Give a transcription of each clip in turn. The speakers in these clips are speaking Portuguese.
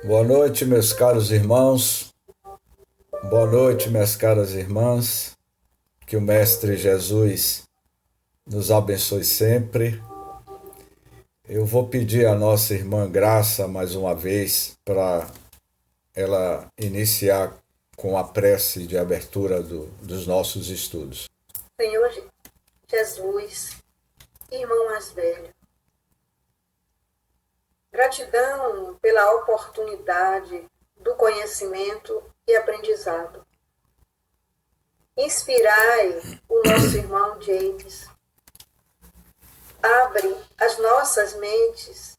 Boa noite, meus caros irmãos. Boa noite, minhas caras irmãs. Que o Mestre Jesus nos abençoe sempre. Eu vou pedir à nossa irmã Graça mais uma vez para ela iniciar com a prece de abertura dos nossos estudos. Senhor Jesus, irmão mais velho, gratidão pela oportunidade do conhecimento e aprendizado. Inspirai o nosso irmão James. Abre as nossas mentes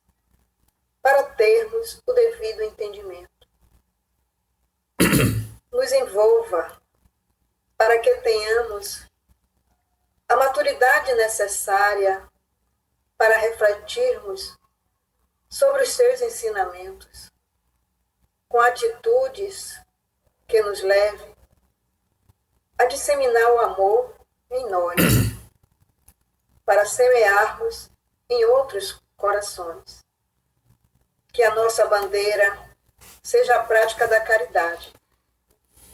para termos o devido entendimento. Nos envolva para que tenhamos a maturidade necessária para refletirmos sobre os seus ensinamentos, com atitudes que nos levem a disseminar o amor em nós, para semearmos em outros corações. Que a nossa bandeira seja a prática da caridade.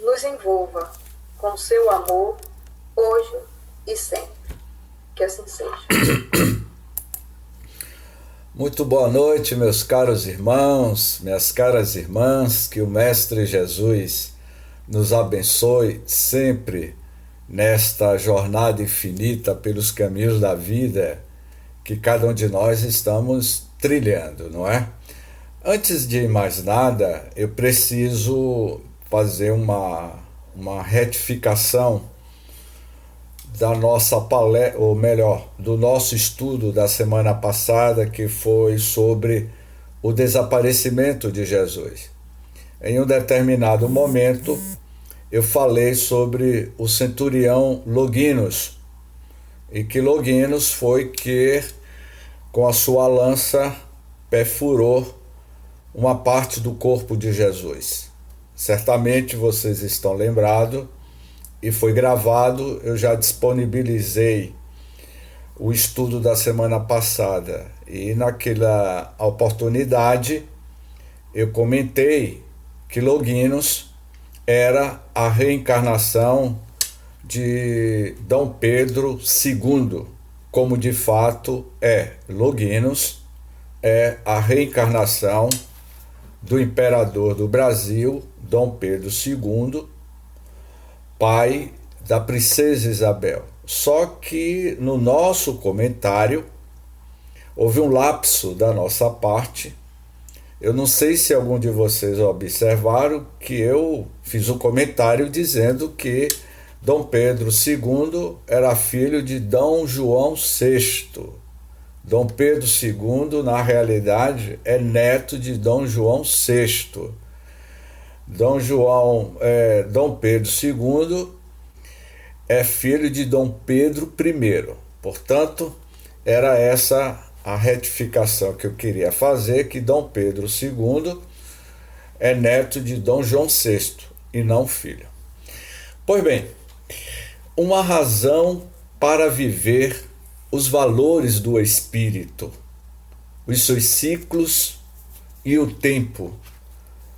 Nos envolva com seu amor, hoje e sempre. Que assim seja. Muito boa noite, meus caros irmãos, minhas caras irmãs. Que o Mestre Jesus nos abençoe sempre nesta jornada infinita pelos caminhos da vida que cada um de nós estamos trilhando, não é? Antes de mais nada, eu preciso fazer uma retificação da nossa palestra, ou melhor, do nosso estudo da semana passada, que foi sobre o desaparecimento de Jesus. Em um determinado momento, eu falei sobre o centurião Longinos, e que Longinos foi que, com a sua lança, perfurou uma parte do corpo de Jesus. Certamente vocês estão lembrados, e foi gravado, eu já disponibilizei o estudo da semana passada. E naquela oportunidade eu comentei que Longinos era a reencarnação de Dom Pedro II, como de fato é. Longinos é a reencarnação do imperador do Brasil, Dom Pedro II, pai da princesa Isabel. Só que no nosso comentário houve um lapso da nossa parte. Eu não sei se algum de vocês observaram que eu fiz um comentário dizendo que Dom Pedro II era filho de Dom João VI. Dom Pedro II, na realidade, é neto de Dom João VI. Dom Pedro II é filho de Dom Pedro I. Portanto, era essa a retificação que eu queria fazer, que Dom Pedro II é neto de Dom João VI e não filho. Pois bem, uma razão para viver os valores do espírito, os seus ciclos e o tempo,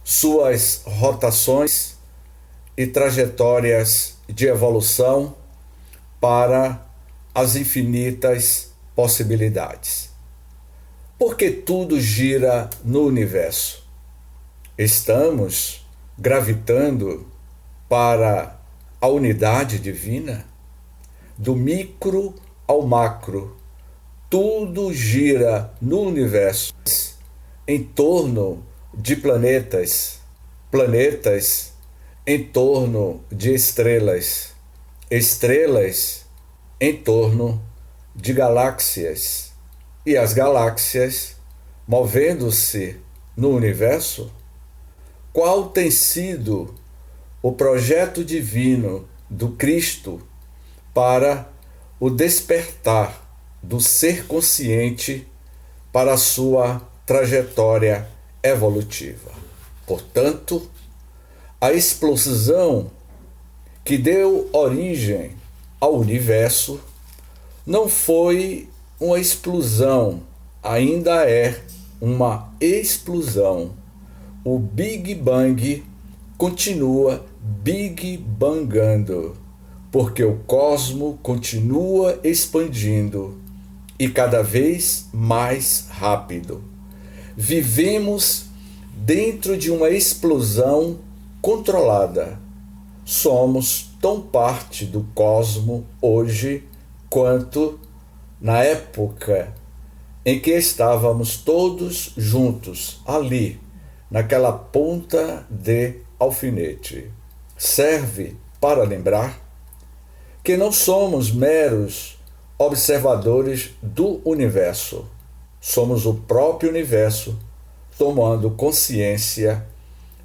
suas rotações e trajetórias de evolução para as infinitas possibilidades. Porque tudo gira no universo. Estamos gravitando para a unidade divina, do micro ao macro. Tudo gira no universo em torno de planetas, planetas em torno de estrelas, estrelas em torno de galáxias, e as galáxias movendo-se no universo. Qual tem sido o projeto divino do Cristo para o despertar do ser consciente para a sua trajetória evolutiva? Portanto, a explosão que deu origem ao universo não foi uma explosão, ainda é uma explosão. o Big Bang continua Big Bangando, porque o cosmo continua expandindo e cada vez mais rápido. Vivemos dentro de uma explosão controlada. Somos tão parte do cosmo hoje quanto na época em que estávamos todos juntos ali, naquela ponta de alfinete. Serve para lembrar que não somos meros observadores do universo. Somos o próprio universo tomando consciência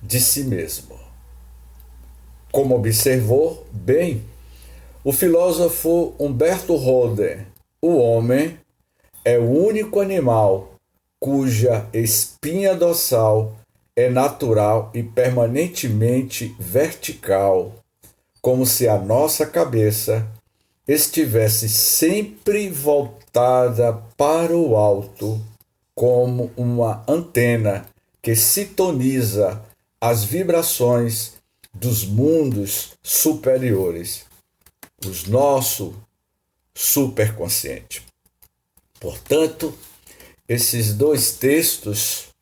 de si mesmo. Como observou bem o filósofo Humberto Roden, o homem é o único animal cuja espinha dorsal é natural e permanentemente vertical, como se a nossa cabeça estivesse sempre voltada para o alto, como uma antena que sintoniza as vibrações dos mundos superiores, os nosso superconsciente. Portanto, esses dois textos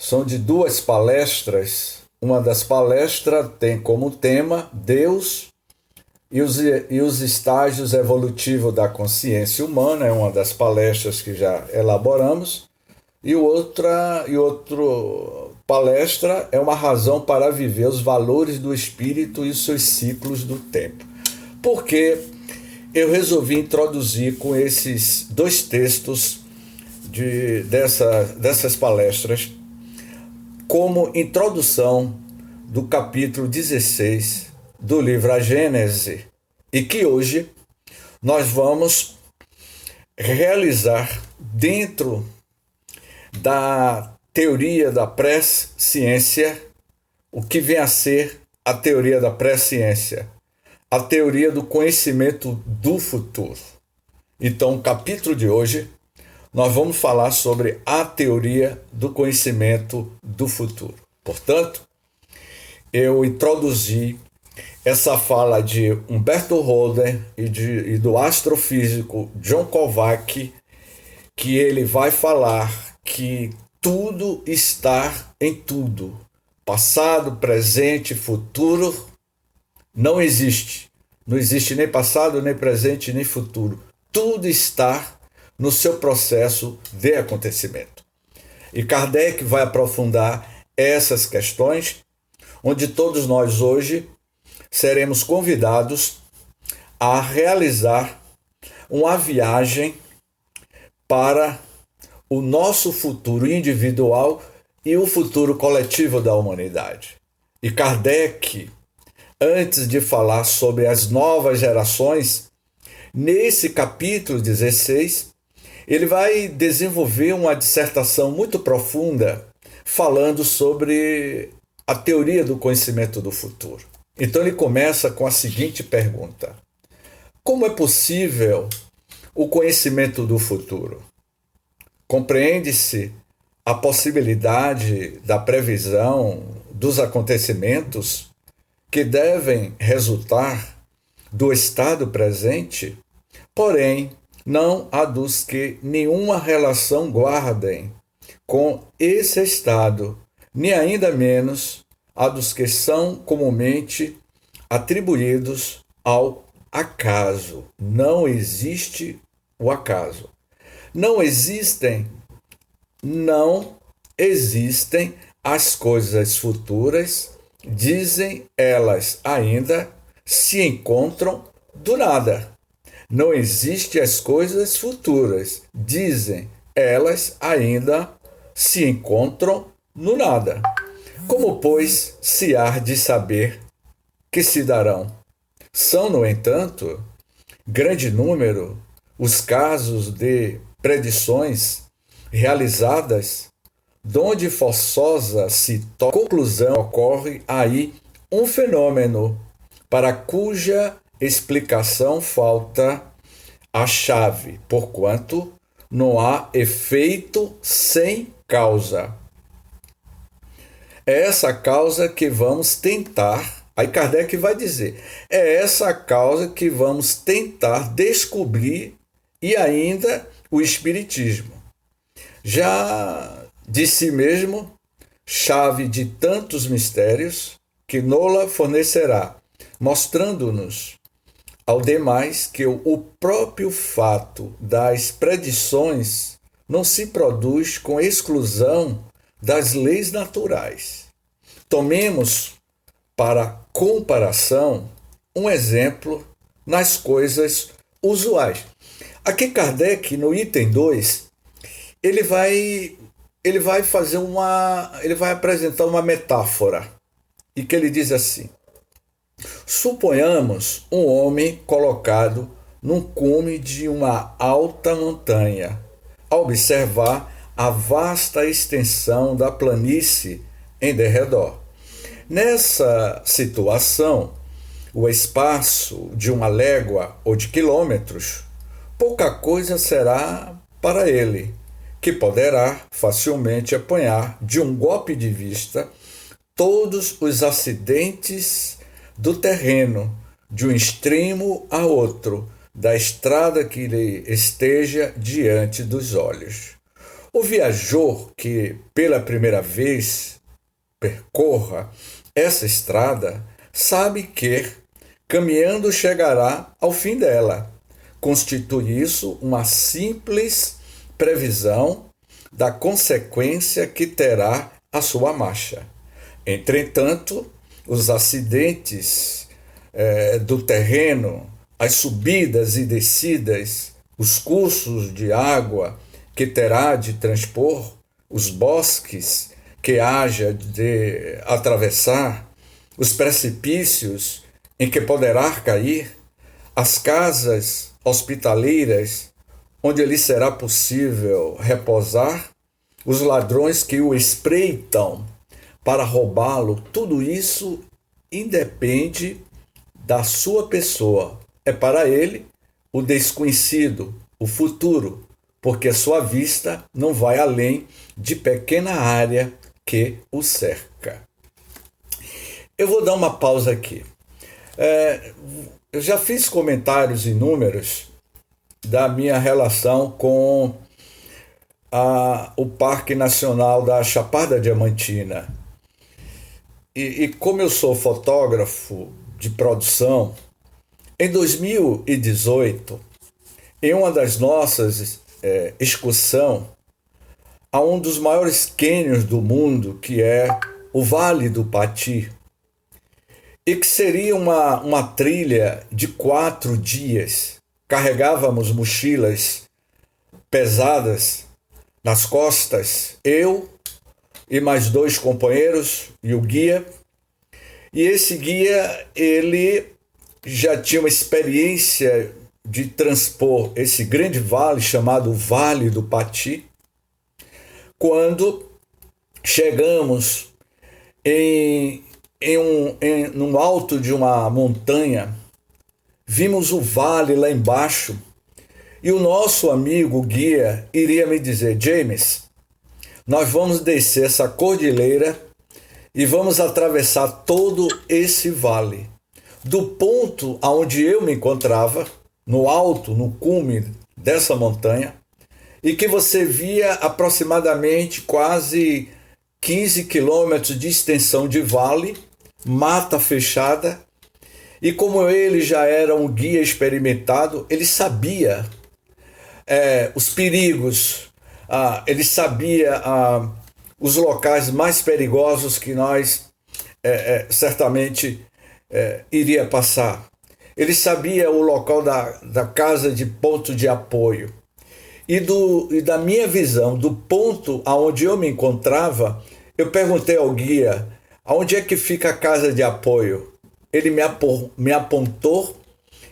são de duas palestras. Uma das palestras tem como tema Deus e os estágios evolutivos da consciência humana, é uma das palestras que já elaboramos. E outra palestra é uma razão para viver os valores do espírito e os seus ciclos do tempo. Por que eu resolvi introduzir com esses dois textos dessas palestras como introdução do capítulo 16 do livro A Gênese, e que hoje nós vamos realizar dentro da teoria da pré-ciência, o que vem a ser a teoria da pré-ciência, a teoria do conhecimento do futuro. Então, o capítulo de hoje, nós vamos falar sobre a teoria do conhecimento do futuro. Portanto, eu introduzi essa fala de Humberto Roden e do astrofísico John Kovacs, que ele vai falar que tudo está em tudo. Passado, presente, futuro não existe. Não existe nem passado, nem presente, nem futuro. Tudo está no seu processo de acontecimento. E Kardec vai aprofundar essas questões, onde todos nós hoje seremos convidados a realizar uma viagem para o nosso futuro individual e o futuro coletivo da humanidade. E Kardec, antes de falar sobre as novas gerações, nesse capítulo 16, ele vai desenvolver uma dissertação muito profunda falando sobre a teoria do conhecimento do futuro. Então ele começa com a seguinte pergunta: como é possível o conhecimento do futuro? Compreende-se a possibilidade da previsão dos acontecimentos que devem resultar do estado presente, porém não há dos que nenhuma relação guardem com esse estado, nem ainda menos a dos que são comumente atribuídos ao acaso. Não existe o acaso. Não existem as coisas futuras, dizem elas ainda, se encontram do nada. Não existem as coisas futuras, dizem elas ainda, se encontram no nada. Como, pois, se há de saber que se darão? São, no entanto, grande número os casos de predições realizadas, donde forçosa se conclusão ocorre aí um fenômeno para cuja explicação falta a chave, porquanto não há efeito sem causa. É essa causa que vamos tentar, aí Kardec vai dizer, é essa causa que vamos tentar descobrir e ainda o Espiritismo. Já de si mesmo, chave de tantos mistérios, que nola fornecerá, mostrando-nos ao demais que o próprio fato das predições não se produz com exclusão das leis naturais. Tomemos para comparação um exemplo nas coisas usuais. Aqui Kardec, no item 2, ele vai apresentar uma metáfora, e que ele diz assim: suponhamos um homem colocado num cume de uma alta montanha, a observar a vasta extensão da planície em derredor. Nessa situação, o espaço de uma légua ou de quilômetros, pouca coisa será para ele, que poderá facilmente apanhar de um golpe de vista todos os acidentes do terreno, de um extremo a outro, da estrada que lhe esteja diante dos olhos. O viajor que pela primeira vez percorra essa estrada sabe que, caminhando, chegará ao fim dela. Constitui isso uma simples previsão da consequência que terá a sua marcha. Entretanto, os acidentes do terreno, as subidas e descidas, os cursos de água que terá de transpor, os bosques que haja de atravessar, os precipícios em que poderá cair, as casas hospitaleiras onde lhe será possível repousar, os ladrões que o espreitam para roubá-lo, tudo isso independe da sua pessoa. É para ele o desconhecido, o futuro, porque sua vista não vai além de pequena área que o cerca. Eu vou dar uma pausa aqui. Eu já fiz comentários inúmeros da minha relação com o Parque Nacional da Chapada Diamantina. E como eu sou fotógrafo de produção, em 2018, em uma das nossas excursões a um dos maiores cânions do mundo, que é o Vale do Pati, e que seria uma trilha de 4 dias. Carregávamos mochilas pesadas nas costas, eu e mais 2 companheiros e o guia. E esse guia, ele já tinha uma experiência de transpor esse grande vale chamado Vale do Pati. Quando chegamos no alto de uma montanha, vimos o vale lá embaixo e o nosso amigo guia iria me dizer: James, nós vamos descer essa cordilheira e vamos atravessar todo esse vale. Do ponto aonde eu me encontrava, no alto, no cume dessa montanha, e que você via aproximadamente quase 15 quilômetros de extensão de vale, mata fechada, e como ele já era um guia experimentado, ele sabia os perigos, ele sabia os locais mais perigosos que nós certamente iria passar. Ele sabia o local da casa de ponto de apoio. E da minha visão, do ponto aonde eu me encontrava, eu perguntei ao guia: aonde é que fica a casa de apoio? Ele me apontou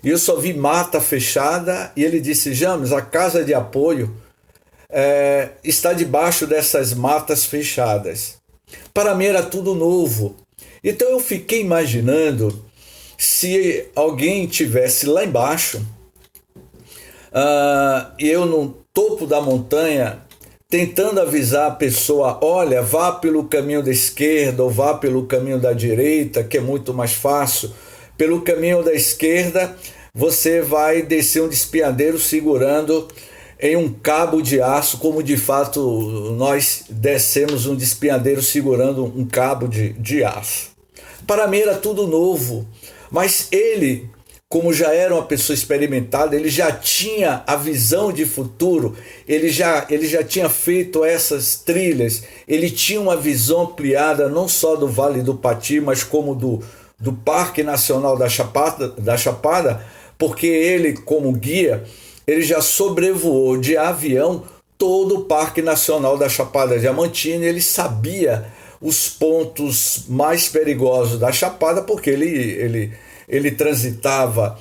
e eu só vi mata fechada, e ele disse: James, a casa de apoio está debaixo dessas matas fechadas. Para mim era tudo novo. Então eu fiquei imaginando se alguém tivesse lá embaixo e eu no topo da montanha tentando avisar a pessoa, olha, vá pelo caminho da esquerda ou vá pelo caminho da direita, que é muito mais fácil. Pelo caminho da esquerda, você vai descer um despenhadeiro segurando em um cabo de aço, como de fato nós descemos um despenhadeiro segurando um cabo de aço. Para mim era tudo novo, mas ele, como já era uma pessoa experimentada, ele já tinha a visão de futuro, ele já tinha feito essas trilhas, ele tinha uma visão ampliada não só do Vale do Pati, mas como do Parque Nacional da Chapada, porque ele, como guia, ele já sobrevoou de avião todo o Parque Nacional da Chapada Diamantina, ele sabia os pontos mais perigosos da Chapada, porque ele transitava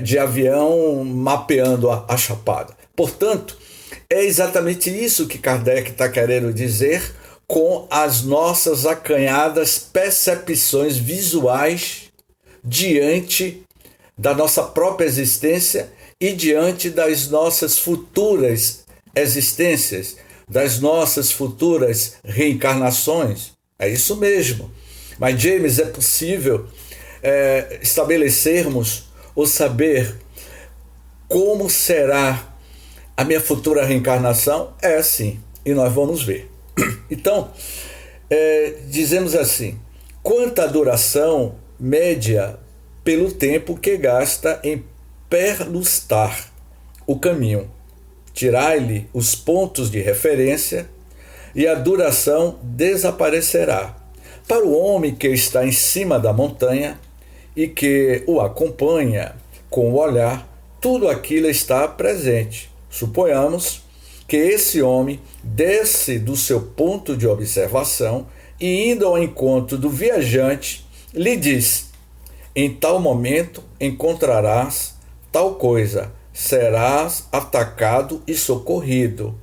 de avião mapeando a Chapada. Portanto, é exatamente isso que Kardec está querendo dizer com as nossas acanhadas percepções visuais diante da nossa própria existência e diante das nossas futuras existências, das nossas futuras reencarnações. É isso mesmo. Mas, James, é possível estabelecermos ou saber como será a minha futura reencarnação? É sim, e nós vamos ver. Então, dizemos assim, quanta duração média pelo tempo que gasta em perlustar o caminho, tirai-lhe os pontos de referência e a duração desaparecerá. Para o homem que está em cima da montanha e que o acompanha com o olhar, tudo aquilo está presente. Suponhamos que esse homem desce do seu ponto de observação e, indo ao encontro do viajante, lhe diz: em tal momento encontrarás tal coisa, serás atacado e socorrido.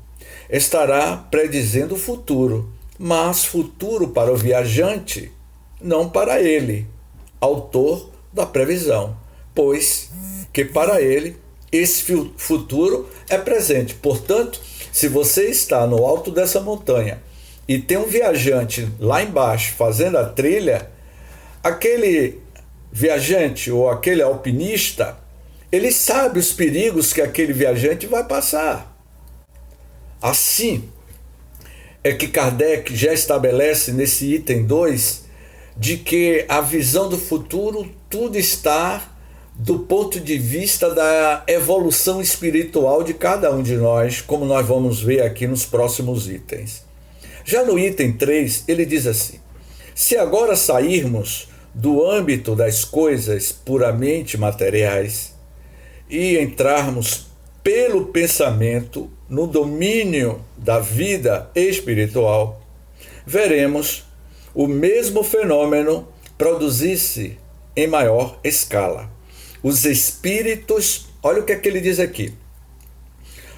Estará predizendo o futuro, mas futuro para o viajante, não para ele, autor da previsão, pois que para ele esse futuro é presente. Portanto, se você está no alto dessa montanha e tem um viajante lá embaixo fazendo a trilha, aquele viajante ou aquele alpinista, ele sabe os perigos que aquele viajante vai passar. Assim é que Kardec já estabelece nesse item 2 de que a visão do futuro tudo está do ponto de vista da evolução espiritual de cada um de nós, como nós vamos ver aqui nos próximos itens. Já no item 3, ele diz assim: se agora sairmos do âmbito das coisas puramente materiais e entrarmos pelo pensamento no domínio da vida espiritual, veremos o mesmo fenômeno produzir-se em maior escala. Os espíritos, olha o que é que ele diz aqui: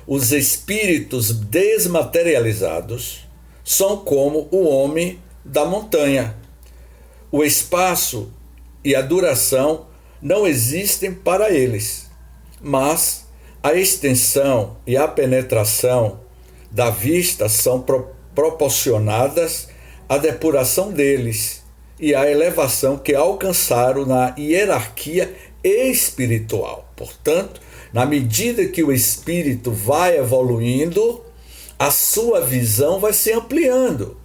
os espíritos desmaterializados são como o homem da montanha. O espaço e a duração não existem para eles, mas a extensão e a penetração da vista são proporcionadas à depuração deles e à elevação que alcançaram na hierarquia espiritual. Portanto, na medida que o espírito vai evoluindo, a sua visão vai se ampliando.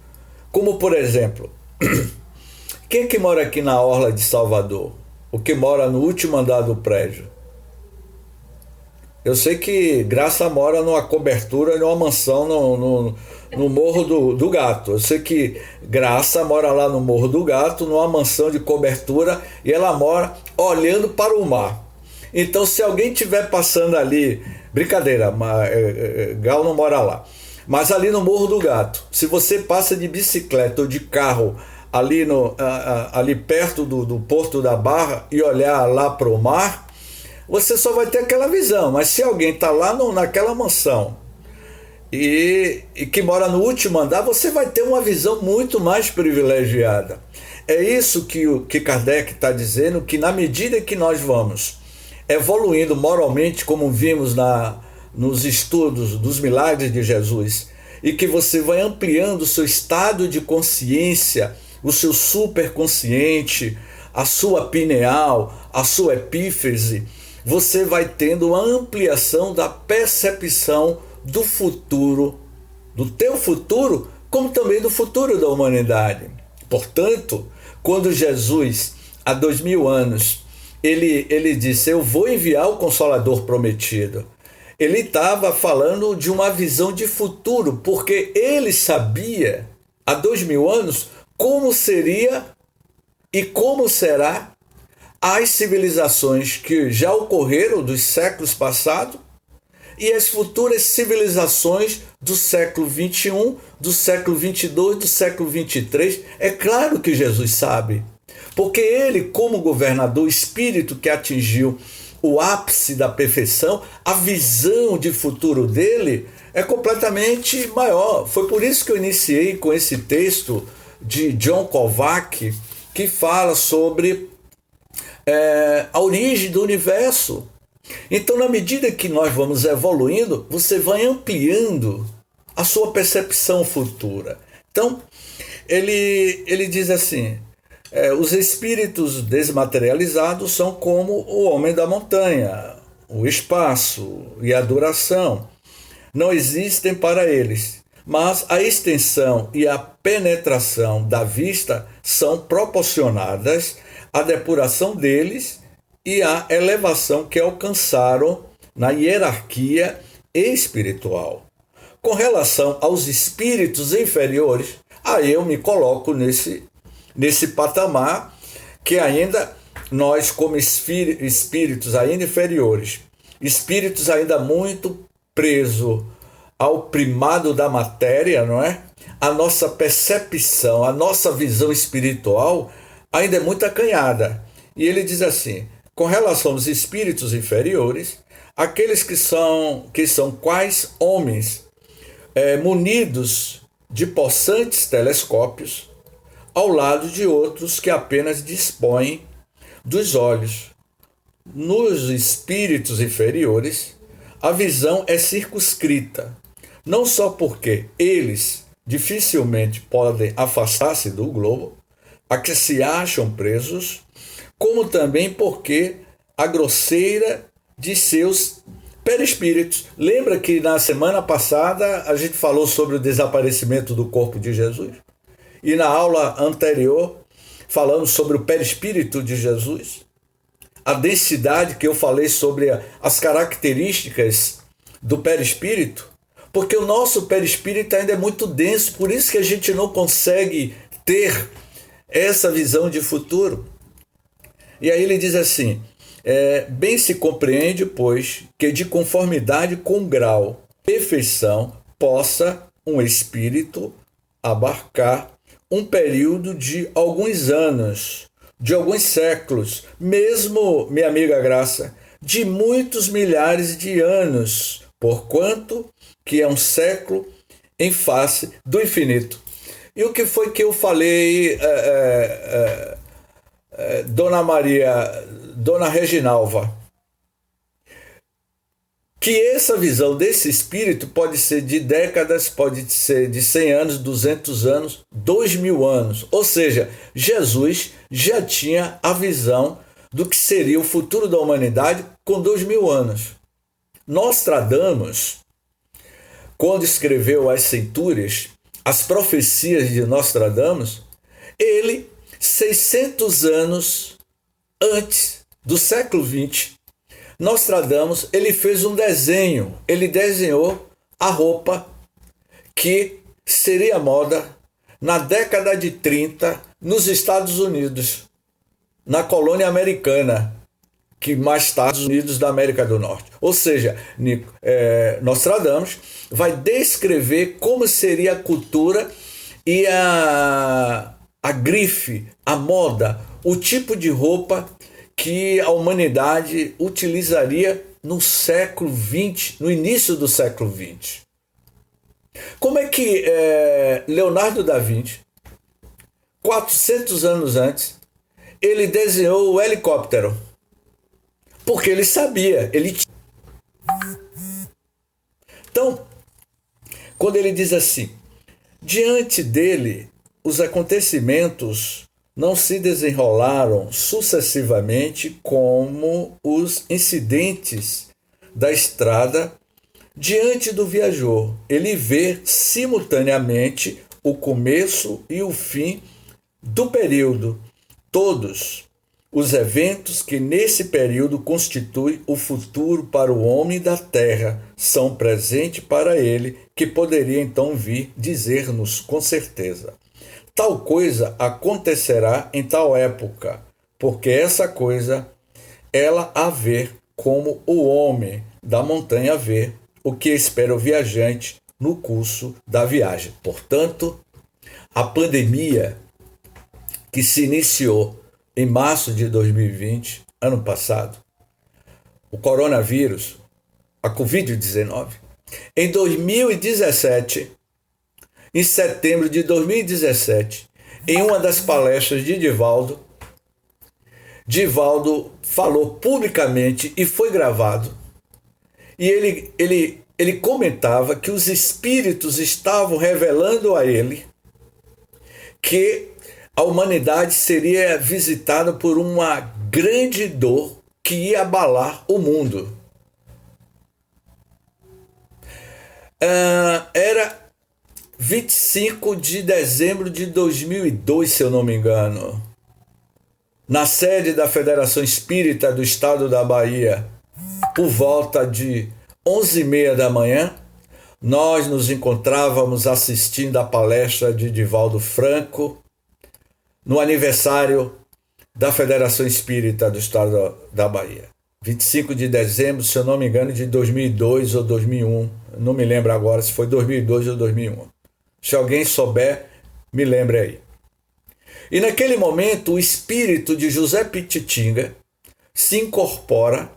Como, por exemplo, quem é que mora aqui na orla de Salvador? O que mora no último andar do prédio? Eu sei que Graça mora numa cobertura, numa mansão no Morro do Gato. Eu sei que Graça mora lá no Morro do Gato, numa mansão de cobertura, e ela mora olhando para o mar. Então, se alguém estiver passando ali, brincadeira, Gal não mora lá, mas ali no Morro do Gato, se você passa de bicicleta ou de carro ali perto do Porto da Barra e olhar lá para o mar, você só vai ter aquela visão. Mas se alguém está lá naquela mansão e que mora no último andar, você vai ter uma visão muito mais privilegiada. É isso que Kardec está dizendo, que na medida que nós vamos evoluindo moralmente, como vimos nos estudos dos milagres de Jesus, e que você vai ampliando o seu estado de consciência, o seu superconsciente, a sua pineal, a sua epífise, você vai tendo uma ampliação da percepção do futuro, do teu futuro, como também do futuro da humanidade. Portanto, quando Jesus, há 2000 anos, ele disse, eu vou enviar o Consolador prometido, ele estava falando de uma visão de futuro, porque ele sabia, há 2000 anos, como seria e como será as civilizações que já ocorreram dos séculos passados e as futuras civilizações do século 21, do século 22, do século 23. É claro que Jesus sabe, porque ele, como governador, o espírito que atingiu o ápice da perfeição, a visão de futuro dele é completamente maior. Foi por isso que eu iniciei com esse texto de John Kovac, que fala sobre a origem do universo. Então, na medida que nós vamos evoluindo, você vai ampliando a sua percepção futura. Então, ele diz assim, os espíritos desmaterializados são como o homem da montanha, o espaço e a duração. Não existem para eles, mas a extensão e a penetração da vista são proporcionadas à depuração deles e à elevação que alcançaram na hierarquia espiritual. Com relação aos espíritos inferiores, aí eu me coloco nesse patamar que ainda nós, como espíritos ainda inferiores, espíritos ainda muito presos ao primado da matéria, não é? A nossa percepção, a nossa visão espiritual ainda é muito acanhada. E ele diz assim, com relação aos espíritos inferiores, aqueles que são quais homens munidos de possantes telescópios, ao lado de outros que apenas dispõem dos olhos. Nos espíritos inferiores, a visão é circunscrita, não só porque eles dificilmente podem afastar-se do globo a que se acham presos, como também porque a grosseira de seus perispíritos. Lembra que na semana passada a gente falou sobre o desaparecimento do corpo de Jesus? E na aula anterior falamos sobre o perispírito de Jesus? A densidade que eu falei sobre as características do perispírito? Porque o nosso perispírito ainda é muito denso, por isso que a gente não consegue ter essa visão de futuro. E aí ele diz assim, bem se compreende, pois, que de conformidade com o grau de perfeição possa um espírito abarcar um período de alguns anos, de alguns séculos, mesmo, minha amiga Graça, de muitos milhares de anos, porquanto que é um século em face do infinito. E o que foi que eu falei, Dona Maria, Dona Reginalva? Que essa visão desse espírito pode ser de décadas, pode ser de 100 anos, 200 anos, 2000 anos. Ou seja, Jesus já tinha a visão do que seria o futuro da humanidade com 2000 anos. Nostradamus, quando escreveu as Centúrias, as profecias de Nostradamus, ele, 600 anos antes do século XX, Nostradamus, ele fez um desenho, ele desenhou a roupa que seria moda na década de 30 nos Estados Unidos, na colônia americana, que mais tarde os Unidos da América do Norte. Ou seja, Nostradamus vai descrever como seria a cultura e a grife, a moda, o tipo de roupa que a humanidade utilizaria no século XX, no início do século XX. Como é que Leonardo da Vinci, 400 anos antes, ele desenhou o helicóptero? Porque ele sabia, ele tinha. Então, quando ele diz assim: diante dele, os acontecimentos não se desenrolaram sucessivamente como os incidentes da estrada diante do viajor. Ele vê simultaneamente o começo e o fim do período, todos os eventos que nesse período constituem o futuro para o homem da terra são presente para ele, que poderia então vir dizer-nos com certeza: tal coisa acontecerá em tal época, porque essa coisa ela a ver como o homem da montanha vê o que espera o viajante no curso da viagem. Portanto, a pandemia que se iniciou em março de 2020, ano passado, o coronavírus, a Covid-19, em 2017, em setembro de 2017, em uma das palestras de Divaldo falou publicamente e foi gravado, e ele comentava que os espíritos estavam revelando a ele que a humanidade seria visitada por uma grande dor que ia abalar o mundo. Era 25 de dezembro de 2002, se eu não me engano, na sede da Federação Espírita do Estado da Bahia, por volta de 11h30 da manhã, nós nos encontrávamos assistindo a palestra de Divaldo Franco, no aniversário da Federação Espírita do Estado da Bahia. 25 de dezembro, se eu não me engano, de 2002 ou 2001. Não me lembro agora se foi 2002 ou 2001. Se alguém souber, me lembre aí. E naquele momento, o espírito de José Pititinga se incorpora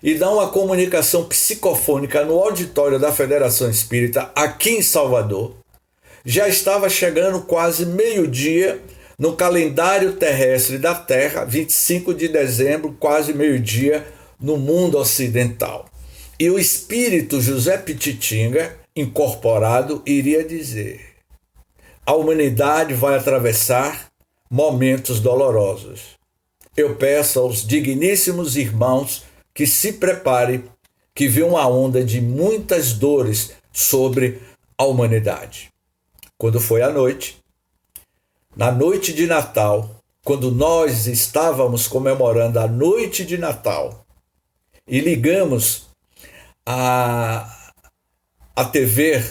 e dá uma comunicação psicofônica no auditório da Federação Espírita, aqui em Salvador. Já estava chegando quase meio-dia no calendário terrestre da Terra, 25 de dezembro, quase meio-dia, no mundo ocidental. E o espírito José Pititinga, incorporado, iria dizer: a humanidade vai atravessar momentos dolorosos. Eu peço aos digníssimos irmãos que se preparem, que vem uma onda de muitas dores sobre a humanidade. Quando foi à noite, na noite de Natal, quando nós estávamos comemorando a noite de Natal e ligamos a TV,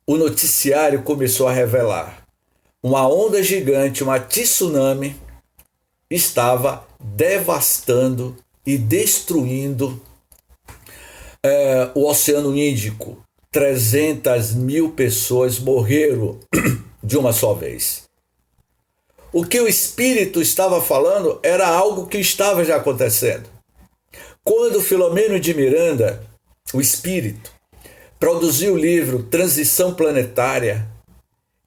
o noticiário começou a revelar: uma onda gigante, uma tsunami, estava devastando e destruindo o Oceano Índico. 300 mil pessoas morreram de uma só vez. O que o Espírito estava falando era algo que estava já acontecendo. Quando Filomeno de Miranda, o Espírito, produziu o livro Transição Planetária,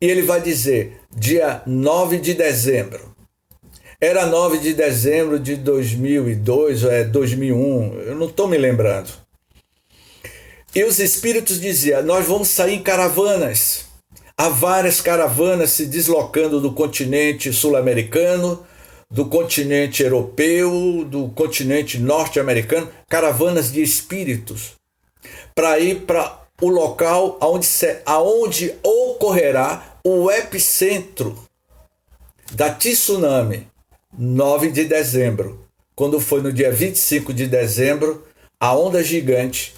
e ele vai dizer, dia 9 de dezembro. Era 9 de dezembro de 2002 ou 2001, eu não estou me lembrando. E os espíritos diziam: nós vamos sair em caravanas. Há várias caravanas se deslocando do continente sul-americano, do continente europeu, do continente norte-americano, caravanas de espíritos, para ir para o local aonde ocorrerá o epicentro da tsunami, 9 de dezembro. Quando foi no dia 25 de dezembro, a onda gigante,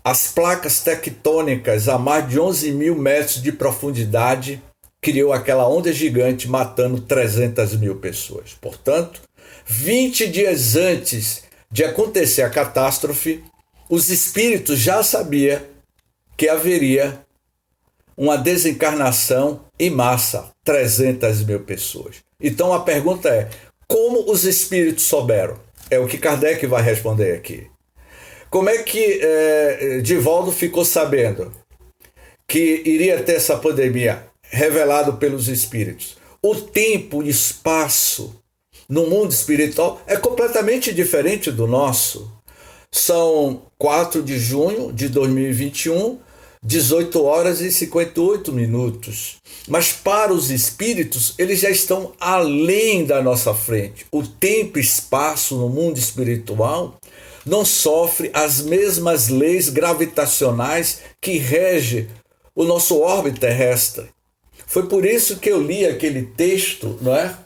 as placas tectônicas a mais de 11 mil metros de profundidade, criou aquela onda gigante matando 300 mil pessoas. Portanto, 20 dias antes de acontecer a catástrofe, os espíritos já sabiam que haveria uma desencarnação em massa, 300 mil pessoas. Então a pergunta é: como os espíritos souberam? É o que Kardec vai responder aqui. Como é que Divaldo ficou sabendo que iria ter essa pandemia? Revelado pelos espíritos. O tempo e espaço no mundo espiritual é completamente diferente do nosso. São 4 de junho de 2021, 18 horas e 58 minutos. Mas para os espíritos, eles já estão além da nossa frente. O tempo e espaço no mundo espiritual não sofre as mesmas leis gravitacionais que regem o nosso orbe terrestre. Foi por isso que eu li aquele texto, não é?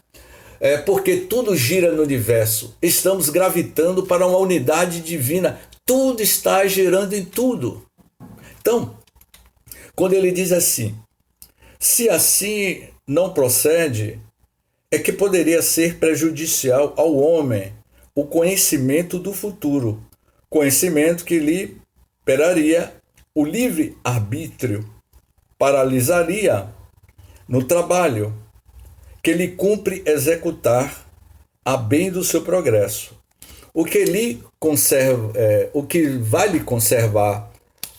Porque tudo gira no universo. Estamos gravitando para uma unidade divina. Tudo está girando em tudo. Então, quando ele diz assim, se assim não procede, é que poderia ser prejudicial ao homem o conhecimento do futuro, conhecimento que lhe peraria o livre-arbítrio, paralisaria no trabalho que lhe cumpre executar a bem do seu progresso. O que vai lhe conservar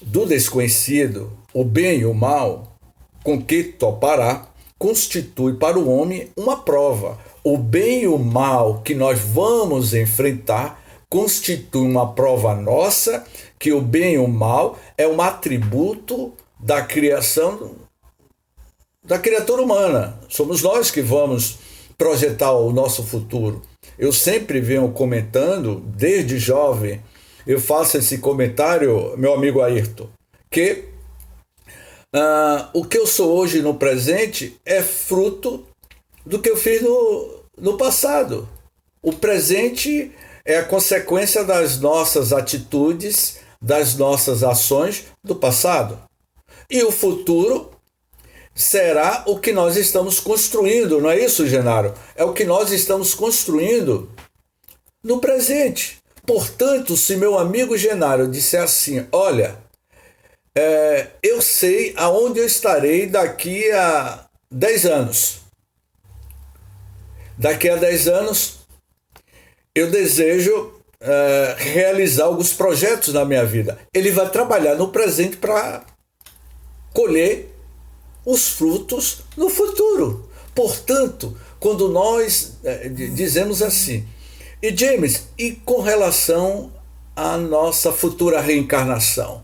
do desconhecido, o bem e o mal, com que topará, constitui para o homem uma prova. O bem e o mal que nós vamos enfrentar constitui uma prova nossa, que o bem e o mal é um atributo da criação da criatura humana. Somos nós que vamos projetar o nosso futuro. Eu sempre venho comentando, desde jovem, eu faço esse comentário, meu amigo Ayrton, que o que eu sou hoje no presente é fruto do que eu fiz no passado. O presente é a consequência das nossas atitudes, das nossas ações do passado. E o futuro será o que nós estamos construindo, não é isso, Genaro? É o que nós estamos construindo no presente. Portanto, se meu amigo Genaro disser assim, olha, eu sei aonde eu estarei daqui a 10 anos. Daqui a 10 anos, eu desejo realizar alguns projetos na minha vida. Ele vai trabalhar no presente para colher os frutos no futuro. Portanto, quando nós dizemos assim, e James, e com relação à nossa futura reencarnação?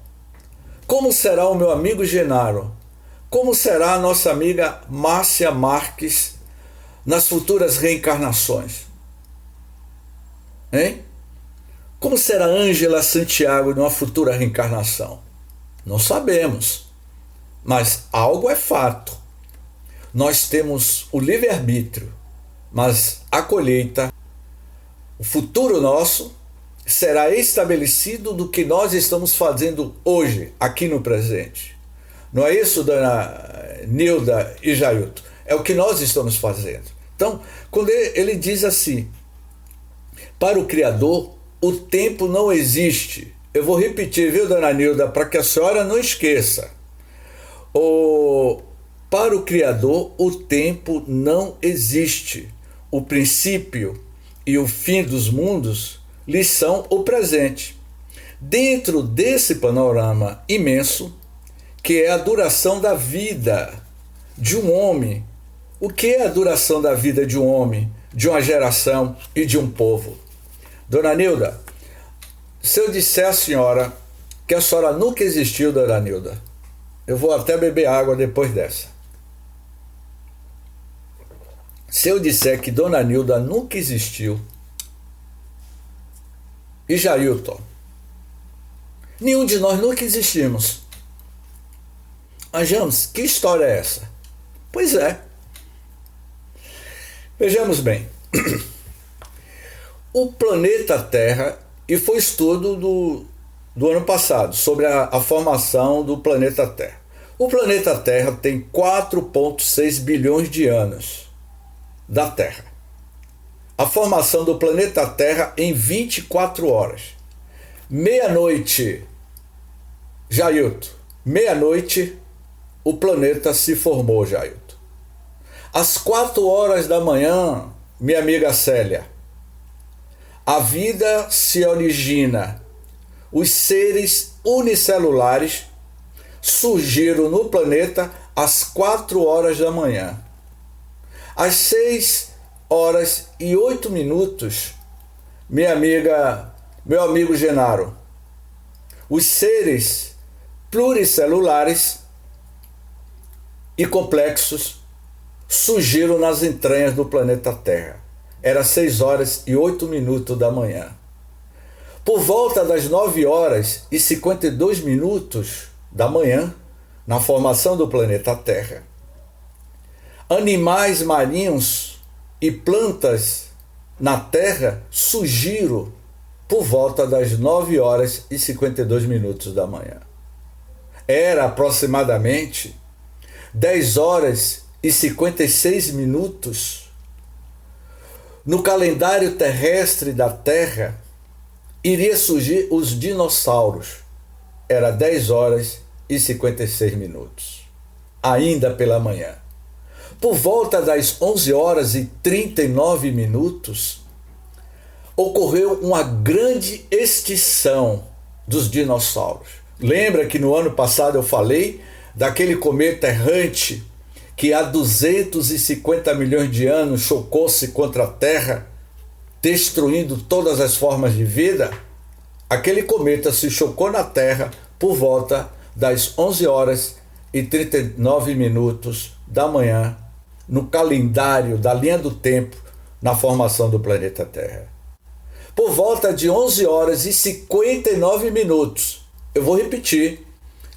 Como será o meu amigo Genaro? Como será a nossa amiga Márcia Marques nas futuras reencarnações? Hein? Como será Ângela Santiago numa futura reencarnação? Não sabemos. Mas algo é fato. Nós temos o livre-arbítrio, mas a colheita, o futuro nosso, será estabelecido do que nós estamos fazendo hoje, aqui no presente. Não é isso, dona Nilda e Jailton? É o que nós estamos fazendo. Então, quando ele diz assim, para o Criador, o tempo não existe. Eu vou repetir, viu, dona Nilda, para que a senhora não esqueça. Para o Criador, o tempo não existe. O princípio e o fim dos mundos lhe são o presente. Dentro desse panorama imenso, que é a duração da vida de um homem. O que é a duração da vida de um homem, de uma geração e de um povo? Dona Nilda, se eu disser à senhora que a senhora nunca existiu, dona Nilda, eu vou até beber água depois dessa. Se eu disser que dona Nilda nunca existiu, e Jailton, nenhum de nós nunca existimos. Mas, James, que história é essa? Pois é. Vejamos bem. O planeta Terra, e foi estudo do ano passado, sobre a formação do planeta Terra. O planeta Terra tem 4,6 bilhões de anos da Terra. A formação do planeta Terra em 24 horas. Meia-noite, Jailton, meia-noite, o planeta se formou, Jailton. Às 4 horas da manhã, minha amiga Célia, a vida se origina. Os seres unicelulares surgiram no planeta às 4 horas da manhã. Às 6 horas e 8 minutos, meu amigo Genaro, os seres pluricelulares e complexos surgiram nas entranhas do planeta Terra. Era 6h08 da manhã. Por volta das 9h52 da manhã, na formação do planeta Terra, animais marinhos e plantas na Terra surgiram por volta das 9h52 da manhã. Era aproximadamente 10h56. No calendário terrestre da Terra, iria surgir os dinossauros. Era 10h56, ainda pela manhã. Por volta das 11h39, ocorreu uma grande extinção dos dinossauros. Lembra que no ano passado eu falei daquele cometa errante que há 250 milhões de anos chocou-se contra a Terra, destruindo todas as formas de vida? Aquele cometa se chocou na Terra por volta das 11h39 da manhã, no calendário da linha do tempo, na formação do planeta Terra. Por volta de 11h59, eu vou repetir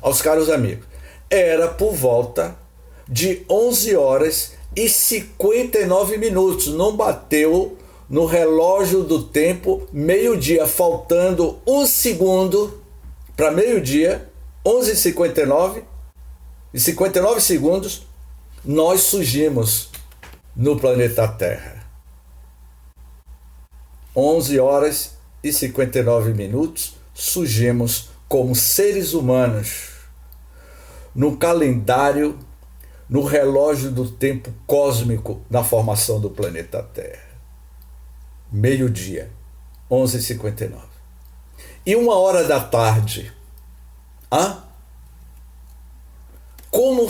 aos caros amigos, era por volta de 11h59, não bateu no relógio do tempo meio-dia, faltando 1 segundo para meio-dia, 11h59 e 59 segundos, nós surgimos no planeta Terra. 11h59, surgimos como seres humanos no calendário, no relógio do tempo cósmico na formação do planeta Terra. Meio-dia, 11h59. E 1h da tarde. Como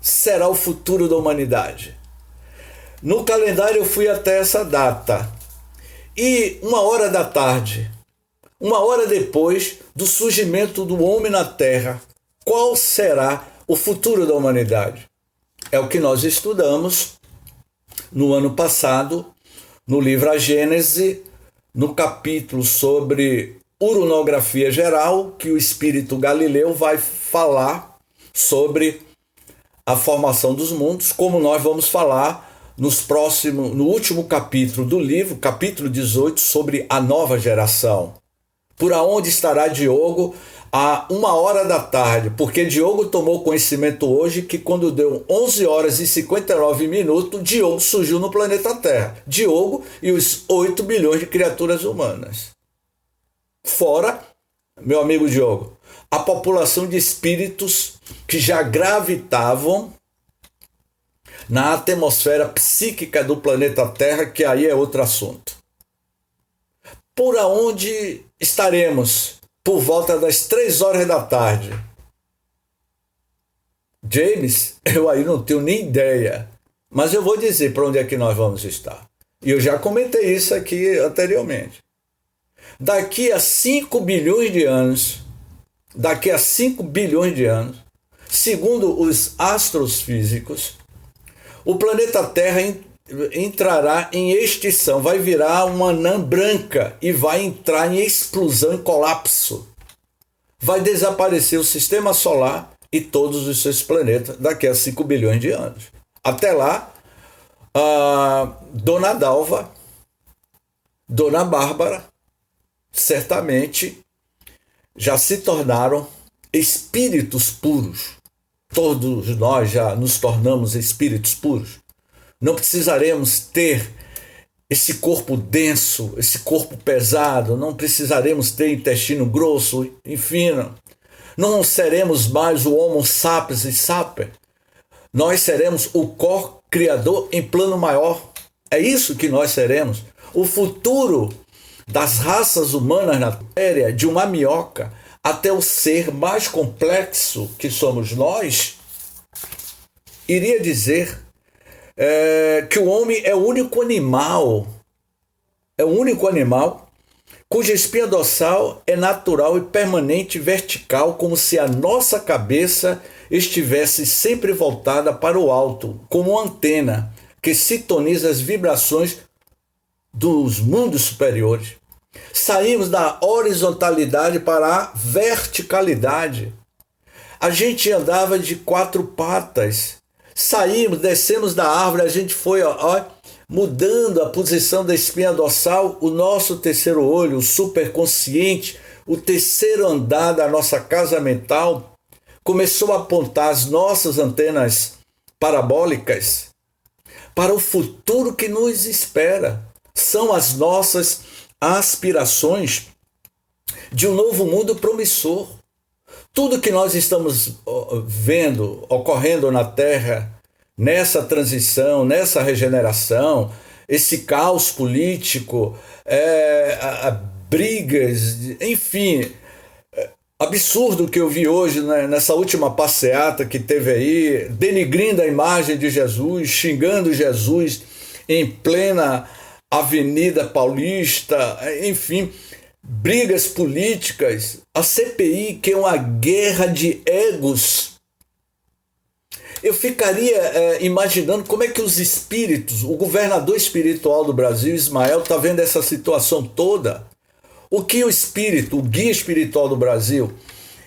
será o futuro da humanidade? No calendário eu fui até essa data. E 1h da tarde, 1h depois do surgimento do homem na Terra, qual será o futuro da humanidade? É o que nós estudamos no ano passado, no livro A Gênese, no capítulo sobre uranografia geral, que o Espírito Galileu vai falar sobre a formação dos mundos, como nós vamos falar no último capítulo do livro, capítulo 18, sobre a nova geração. Por aonde estará Diogo a 1h da tarde? Porque Diogo tomou conhecimento hoje que quando deu 11h59, Diogo surgiu no planeta Terra. Diogo e os 8 bilhões de criaturas humanas. Fora, meu amigo Diogo, a população de espíritos que já gravitavam na atmosfera psíquica do planeta Terra, que aí é outro assunto. Por aonde estaremos por volta das 3h da tarde? James, eu aí não tenho nem ideia, mas eu vou dizer para onde é que nós vamos estar. E eu já comentei isso aqui anteriormente. Daqui a 5 bilhões de anos, segundo os astrofísicos, o planeta Terra entrará em extinção, vai virar uma anã branca e vai entrar em explosão e colapso. Vai desaparecer o sistema solar e todos os seus planetas daqui a 5 bilhões de anos. Até lá, Dona Dalva, Dona Bárbara, certamente já se tornaram espíritos puros. Todos nós já nos tornamos espíritos puros. Não precisaremos ter esse corpo denso, esse corpo pesado, não precisaremos ter intestino grosso e fino. Não seremos mais o Homo sapiens e sapiens. Nós seremos o co-criador em plano maior. É isso que nós seremos. O futuro das raças humanas na Terra, de uma minhoca até o ser mais complexo que somos nós, iria dizer que o homem é o único animal cuja espinha dorsal é natural e permanente vertical, como se a nossa cabeça estivesse sempre voltada para o alto, como uma antena que sintoniza as vibrações dos mundos superiores. Saímos da horizontalidade para a verticalidade. A gente andava de 4 patas. Saímos, descemos da árvore, a gente foi mudando a posição da espinha dorsal, o nosso terceiro olho, o superconsciente, o terceiro andar da nossa casa mental, começou a apontar as nossas antenas parabólicas para o futuro que nos espera. São as nossas aspirações de um novo mundo promissor. Tudo que nós estamos vendo ocorrendo na Terra, nessa transição, nessa regeneração, esse caos político, brigas, enfim, absurdo que eu vi hoje, né, nessa última passeata que teve aí, denigrindo a imagem de Jesus, xingando Jesus em plena Avenida Paulista, enfim, brigas políticas, a CPI, que é uma guerra de egos. Eu ficaria imaginando como é que os espíritos, o governador espiritual do Brasil, Ismael, está vendo essa situação toda. O que o espírito, o guia espiritual do Brasil,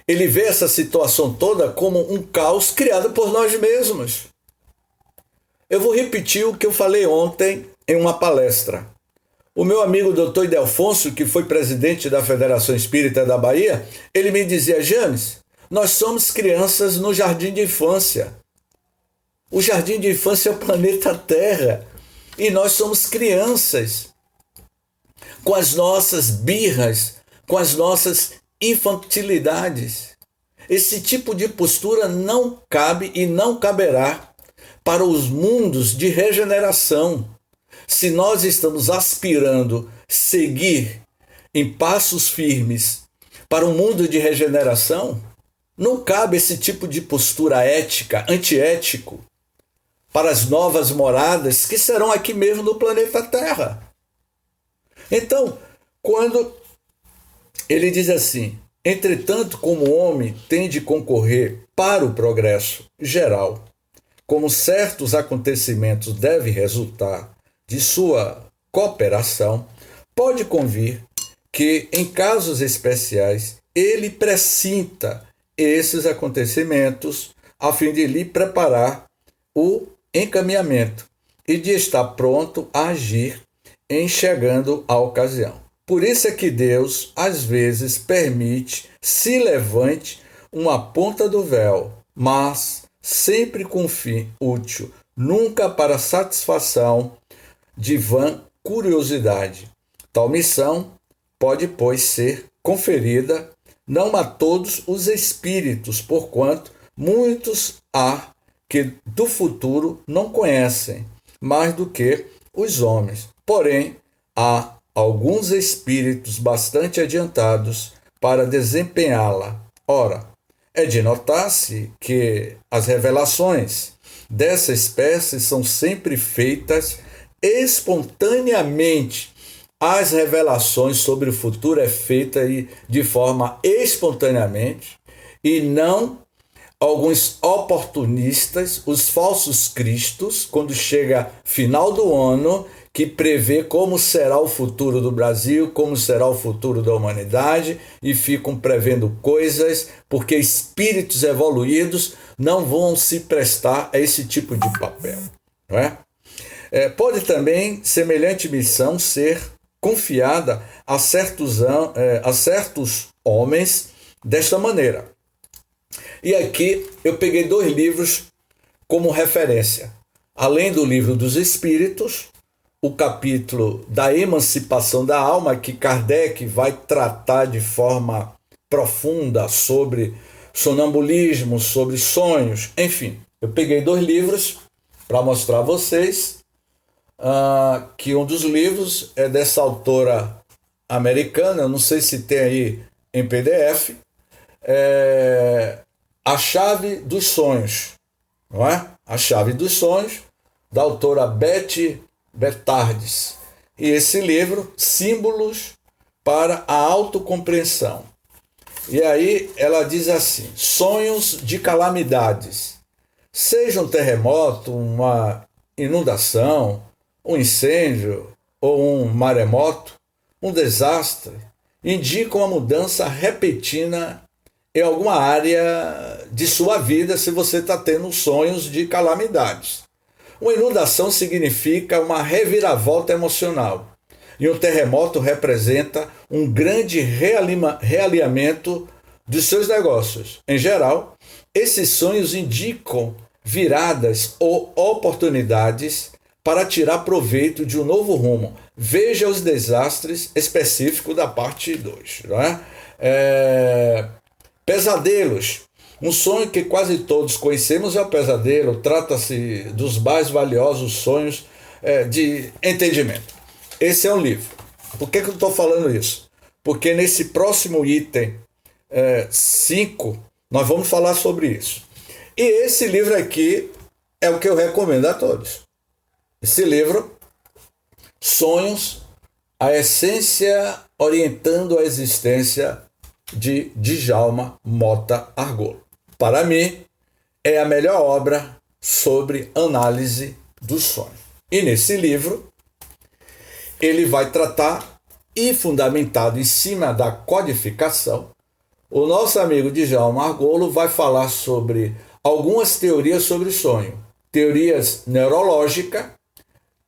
ele vê essa situação toda como um caos criado por nós mesmos. Eu vou repetir o que eu falei ontem em uma palestra. O meu amigo Dr. Idelfonso, que foi presidente da Federação Espírita da Bahia, ele me dizia: James, nós somos crianças no jardim de infância. O jardim de infância é o planeta Terra. E nós somos crianças, com as nossas birras, com as nossas infantilidades. Esse tipo de postura não cabe e não caberá para os mundos de regeneração. Se nós estamos aspirando seguir em passos firmes para um mundo de regeneração, não cabe esse tipo de postura ética, antiético, para as novas moradas que serão aqui mesmo no planeta Terra. Então, quando ele diz assim: entretanto, como o homem tem de concorrer para o progresso geral, como certos acontecimentos devem resultar de sua cooperação, pode convir que, em casos especiais, ele pressinta esses acontecimentos a fim de lhe preparar o encaminhamento e de estar pronto a agir em chegando a ocasião. Por isso é que Deus, às vezes, permite se levante uma ponta do véu, mas sempre com fim útil, nunca para satisfação de vã curiosidade. Tal missão pode, pois, ser conferida não a todos os espíritos, porquanto muitos há que do futuro não conhecem mais do que os homens. Porém, há alguns espíritos bastante adiantados para desempenhá-la. Ora, é de notar-se que as revelações dessa espécie são sempre feitas espontaneamente. As revelações sobre o futuro é feita de forma espontaneamente e não alguns oportunistas, os falsos cristos, quando chega final do ano, que prevê como será o futuro do Brasil, como será o futuro da humanidade, e ficam prevendo coisas, porque espíritos evoluídos não vão se prestar a esse tipo de papel, não é? Pode também semelhante missão ser confiada a certos homens desta maneira. E aqui eu peguei 2 livros como referência. Além do Livro dos Espíritos, o capítulo da emancipação da alma, que Kardec vai tratar de forma profunda sobre sonambulismo, sobre sonhos, enfim. Eu peguei 2 livros para mostrar a vocês que um dos livros é dessa autora americana, eu não sei se tem aí em PDF, A Chave dos Sonhos, não é? A Chave dos Sonhos, da autora Betty Bernardes. E esse livro, Símbolos para a autocompreensão. E aí ela diz assim: sonhos de calamidades, seja um terremoto, uma inundação, um incêndio ou um maremoto, um desastre, indicam uma mudança repentina em alguma área de sua vida se você está tendo sonhos de calamidades. Uma inundação significa uma reviravolta emocional. E um terremoto representa um grande realinhamento dos seus negócios. Em geral, esses sonhos indicam viradas ou oportunidades para tirar proveito de um novo rumo. Veja os desastres específicos da parte 2. Não é? Pesadelos. Um sonho que quase todos conhecemos é o pesadelo. Trata-se dos mais valiosos sonhos de entendimento. Esse é um livro. Por que eu estou falando isso? Porque nesse próximo item 5, nós vamos falar sobre isso. E esse livro aqui é o que eu recomendo a todos. Esse livro, Sonhos, a Essência Orientando a Existência, de Djalma Mota Argolo. Para mim, é a melhor obra sobre análise do sonho. E nesse livro, ele vai tratar, e fundamentado em cima da codificação, o nosso amigo Djalma Argolo vai falar sobre algumas teorias sobre o sonho. Teorias neurológicas,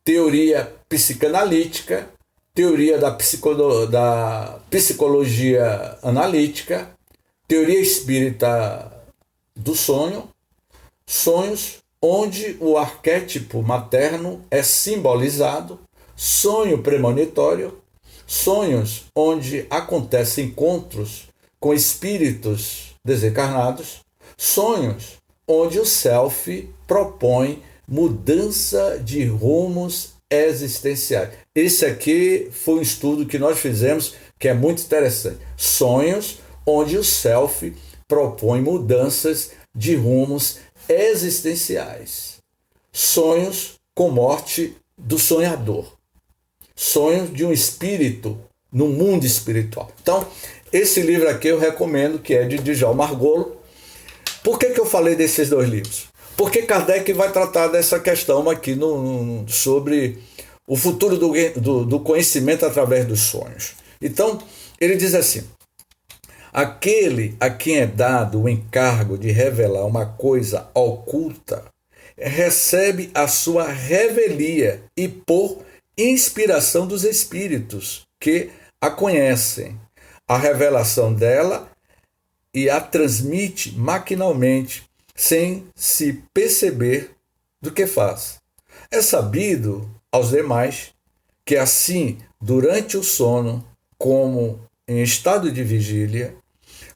teoria psicanalítica, teoria da psicologia analítica, teoria espírita do sonho, sonhos onde o arquétipo materno é simbolizado, sonho premonitório, sonhos onde acontecem encontros com espíritos desencarnados, sonhos onde o self propõe mudança de rumos existenciais. Esse aqui foi um estudo que nós fizemos que é muito interessante. Sonhos onde o self propõe mudanças de rumos existenciais. Sonhos com morte do sonhador. Sonhos de um espírito no mundo espiritual. Então, esse livro aqui eu recomendo, que é de Djalma Argolo. Por que eu falei desses dois livros? Porque Kardec vai tratar dessa questão aqui sobre o futuro do conhecimento através dos sonhos. Então, ele diz assim: aquele a quem é dado o encargo de revelar uma coisa oculta recebe a sua revelia e por inspiração dos espíritos que a conhecem, a revelação dela e a transmite maquinalmente, sem se perceber do que faz. É sabido aos demais que assim, durante o sono, como em estado de vigília,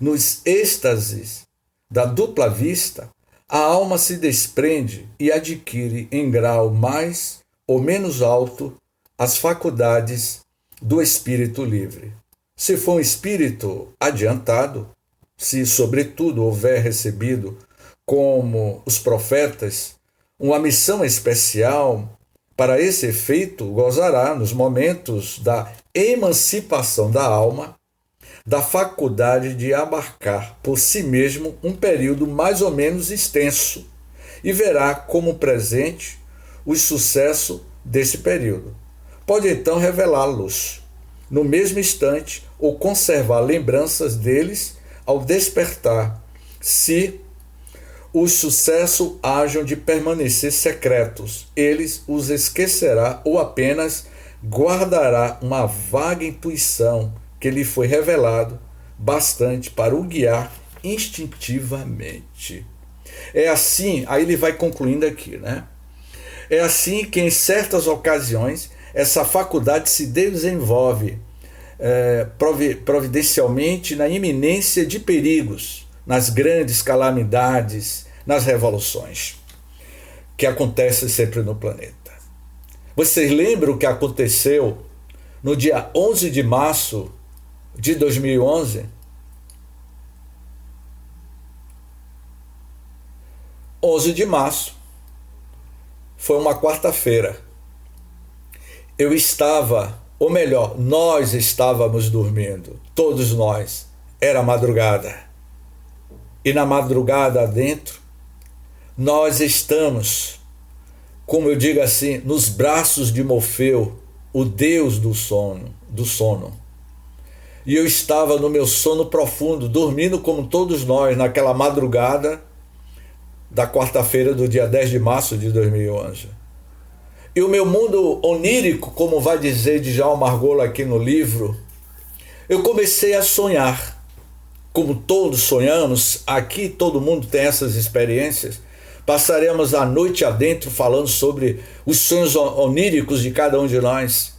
nos êxtases da dupla vista, a alma se desprende e adquire em grau mais ou menos alto as faculdades do espírito livre. Se for um espírito adiantado, se sobretudo houver recebido, como os profetas, uma missão especial para esse efeito, gozará, nos momentos da emancipação da alma, da faculdade de abarcar por si mesmo um período mais ou menos extenso e verá como presente o sucesso desse período. Pode então revelá-los no mesmo instante ou conservar lembranças deles ao despertar, se os sucessos hajam de permanecer secretos, eles os esquecerá ou apenas guardará uma vaga intuição que lhe foi revelado bastante para o guiar instintivamente. É assim, aí ele vai concluindo aqui, né? É assim que em certas ocasiões essa faculdade se desenvolve providencialmente na iminência de perigos, nas grandes calamidades, nas revoluções que acontecem sempre no planeta. Vocês lembram o que aconteceu no dia 11 de março de 2011? 11 de março foi uma quarta-feira. Eu estava Ou melhor, nós estávamos dormindo, todos nós. Era madrugada. E na madrugada adentro, nós estamos, como eu digo assim, nos braços de Morfeu, o Deus do sono. E eu estava no meu sono profundo, dormindo como todos nós, naquela madrugada da quarta-feira do dia 10 de março de 2011. E o meu mundo onírico, como vai dizer Djalma Margola aqui no livro, eu comecei a sonhar. Como todos sonhamos, aqui todo mundo tem essas experiências. Passaremos a noite adentro falando sobre os sonhos oníricos de cada um de nós.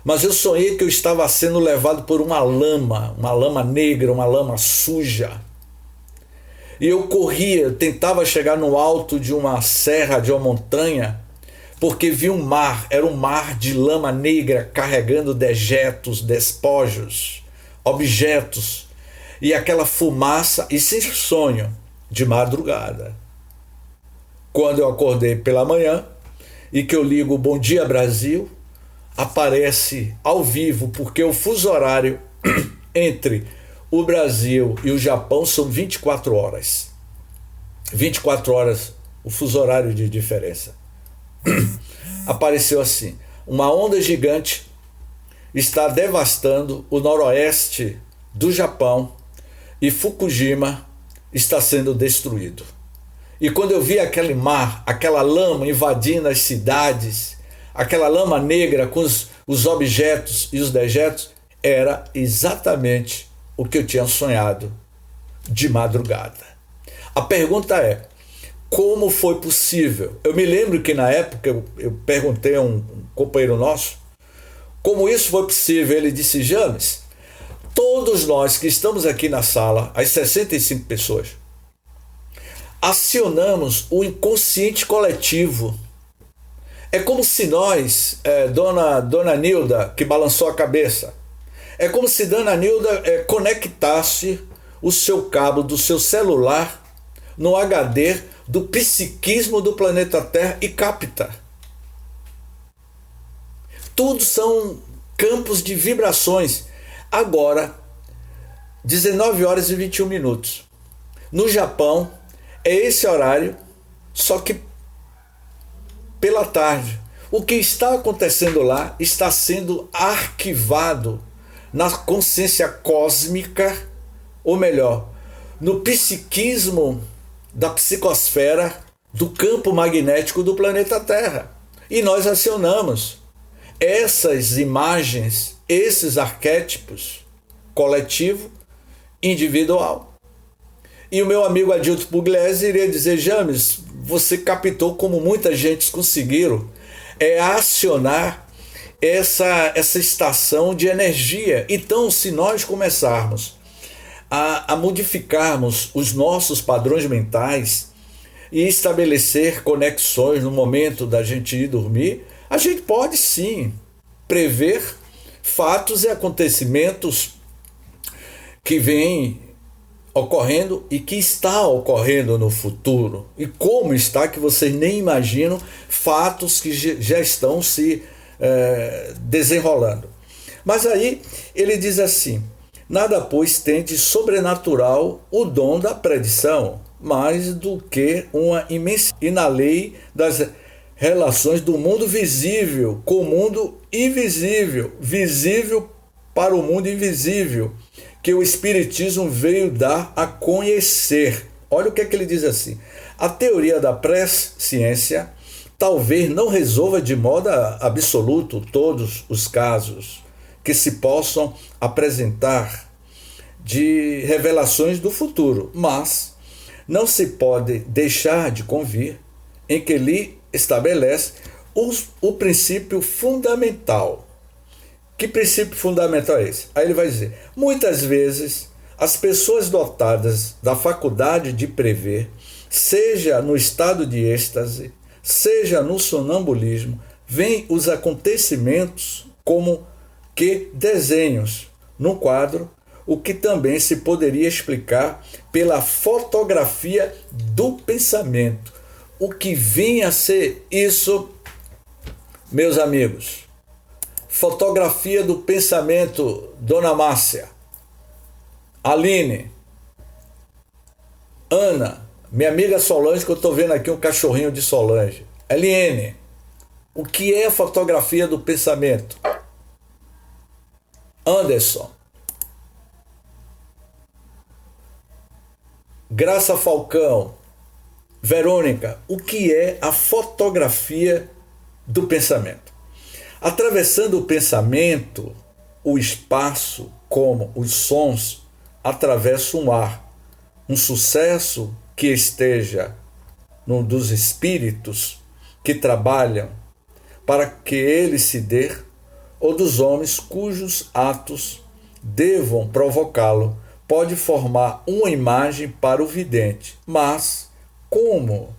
Mas eu sonhei que eu estava sendo levado por uma lama negra, uma lama suja. E eu corria, eu tentava chegar no alto de uma serra, de uma montanha, porque vi um mar, era um mar de lama negra carregando dejetos, despojos, objetos, e aquela fumaça, e sem sonho, de madrugada. Quando eu acordei pela manhã e que eu ligo o Bom Dia Brasil, aparece ao vivo, porque o fuso horário entre o Brasil e o Japão são 24 horas. 24 horas, o fuso horário de diferença. Apareceu assim: uma onda gigante está devastando o noroeste do Japão e Fukushima está sendo destruído. E quando eu vi aquele mar, aquela lama invadindo as cidades, aquela lama negra com os objetos e os dejetos, era exatamente o que eu tinha sonhado de madrugada. A pergunta é: como foi possível? Eu me lembro que na época eu perguntei a um companheiro nosso como isso foi possível. Ele disse: James, todos nós que estamos aqui na sala, as 65 pessoas, acionamos o inconsciente coletivo. É como se nós, Dona Nilda, que balançou a cabeça, é como se Dona Nilda conectasse o seu cabo do seu celular no HD do psiquismo do planeta Terra e capta. Tudo são campos de vibrações. Agora, 19 horas e 21 minutos. No Japão, é esse horário, só que pela tarde. O que está acontecendo lá está sendo arquivado na consciência cósmica, ou melhor, no psiquismo da psicosfera do campo magnético do planeta Terra. E nós acionamos essas imagens, esses arquétipos, coletivo, individual. E o meu amigo Adilto Pugliese iria dizer: James, você captou como muita gente conseguiram acionar essa estação de energia. Então, se nós começarmos a modificarmos os nossos padrões mentais e estabelecer conexões no momento da gente ir dormir, a gente pode sim prever fatos e acontecimentos que vêm ocorrendo e que está ocorrendo no futuro. E como está, que vocês nem imaginam, fatos que já estão se desenrolando. Mas aí ele diz assim: nada, pois, tem de sobrenatural o dom da predição, mais do que uma imensa. E na lei das relações do mundo visível com o mundo invisível, visível para o mundo invisível, que o Espiritismo veio dar a conhecer. Olha o que é que ele diz assim: a teoria da presciência talvez não resolva de modo absoluto todos os casos que se possam apresentar de revelações do futuro, mas não se pode deixar de convir em que lhe estabelece o princípio fundamental. Que princípio fundamental é esse? Aí ele vai dizer: muitas vezes as pessoas dotadas da faculdade de prever, seja no estado de êxtase, seja no sonambulismo, veem os acontecimentos como que desenhos no quadro, o que também se poderia explicar pela fotografia do pensamento. O que vinha a ser isso, meus amigos? fotografia do pensamento, Dona Márcia, Aline, Ana, minha amiga Solange, que eu estou vendo aqui um cachorrinho de Solange. Eliene, o que é fotografia do pensamento? Anderson, Graça Falcão, Verônica, o que é a fotografia do pensamento? Atravessando o pensamento, o espaço, como os sons, atravessa um ar. Um sucesso que esteja num dos espíritos que trabalham para que ele se dê, ou dos homens cujos atos devam provocá-lo, pode formar uma imagem para o vidente, mas como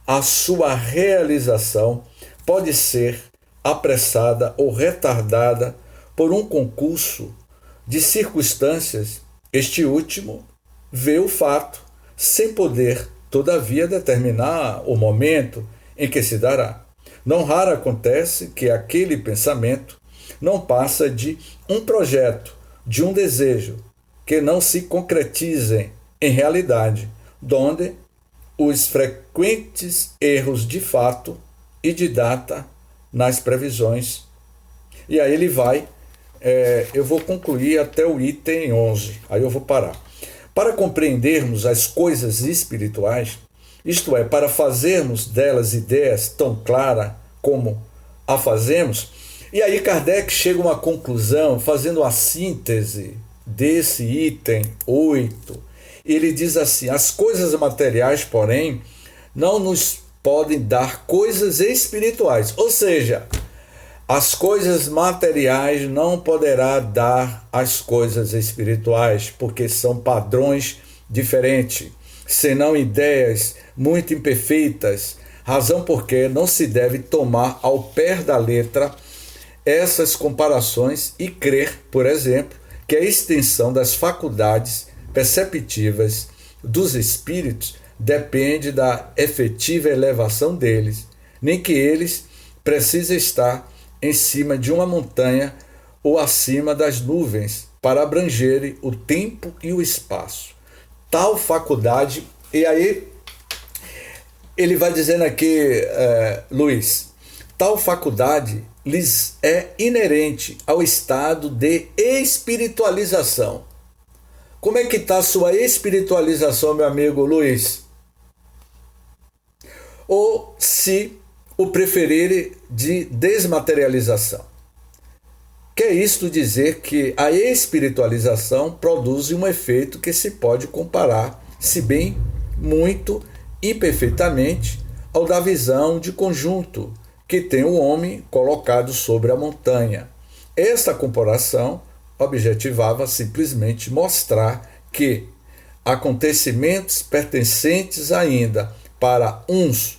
a sua realização pode ser apressada ou retardada por um concurso de circunstâncias, este último vê o fato sem poder, todavia, determinar o momento em que se dará. Não raro acontece que aquele pensamento não passa de um projeto, de um desejo, que não se concretizem em realidade, donde os frequentes erros de fato e de data nas previsões. E aí ele vai, eu vou concluir até o item 11, aí eu vou parar. Para compreendermos as coisas espirituais, isto é, para fazermos delas ideias tão claras como a fazemos, e aí Kardec chega a uma conclusão, fazendo a síntese desse item 8. Ele diz assim: as coisas materiais, porém, não nos podem dar coisas espirituais. Ou seja, as coisas materiais não poderá dar as coisas espirituais, porque são padrões diferentes, senão ideias muito imperfeitas, razão porque não se deve tomar ao pé da letra essas comparações e crer, por exemplo, que a extensão das faculdades perceptivas dos espíritos depende da efetiva elevação deles, nem que eles precisem estar em cima de uma montanha ou acima das nuvens para abrangerem o tempo e o espaço. Tal faculdade, e aí ele vai dizendo aqui, Luiz, tal faculdade lhes é inerente ao estado de espiritualização. Como é que está a sua espiritualização, meu amigo Luiz? Ou, se o preferir, de desmaterialização. Quer isto dizer que a espiritualização produz um efeito que se pode comparar, se bem muito imperfeitamente, ao da visão de conjunto que tem o homem colocado sobre a montanha. Esta comparação objetivava simplesmente mostrar que acontecimentos pertencentes ainda para uns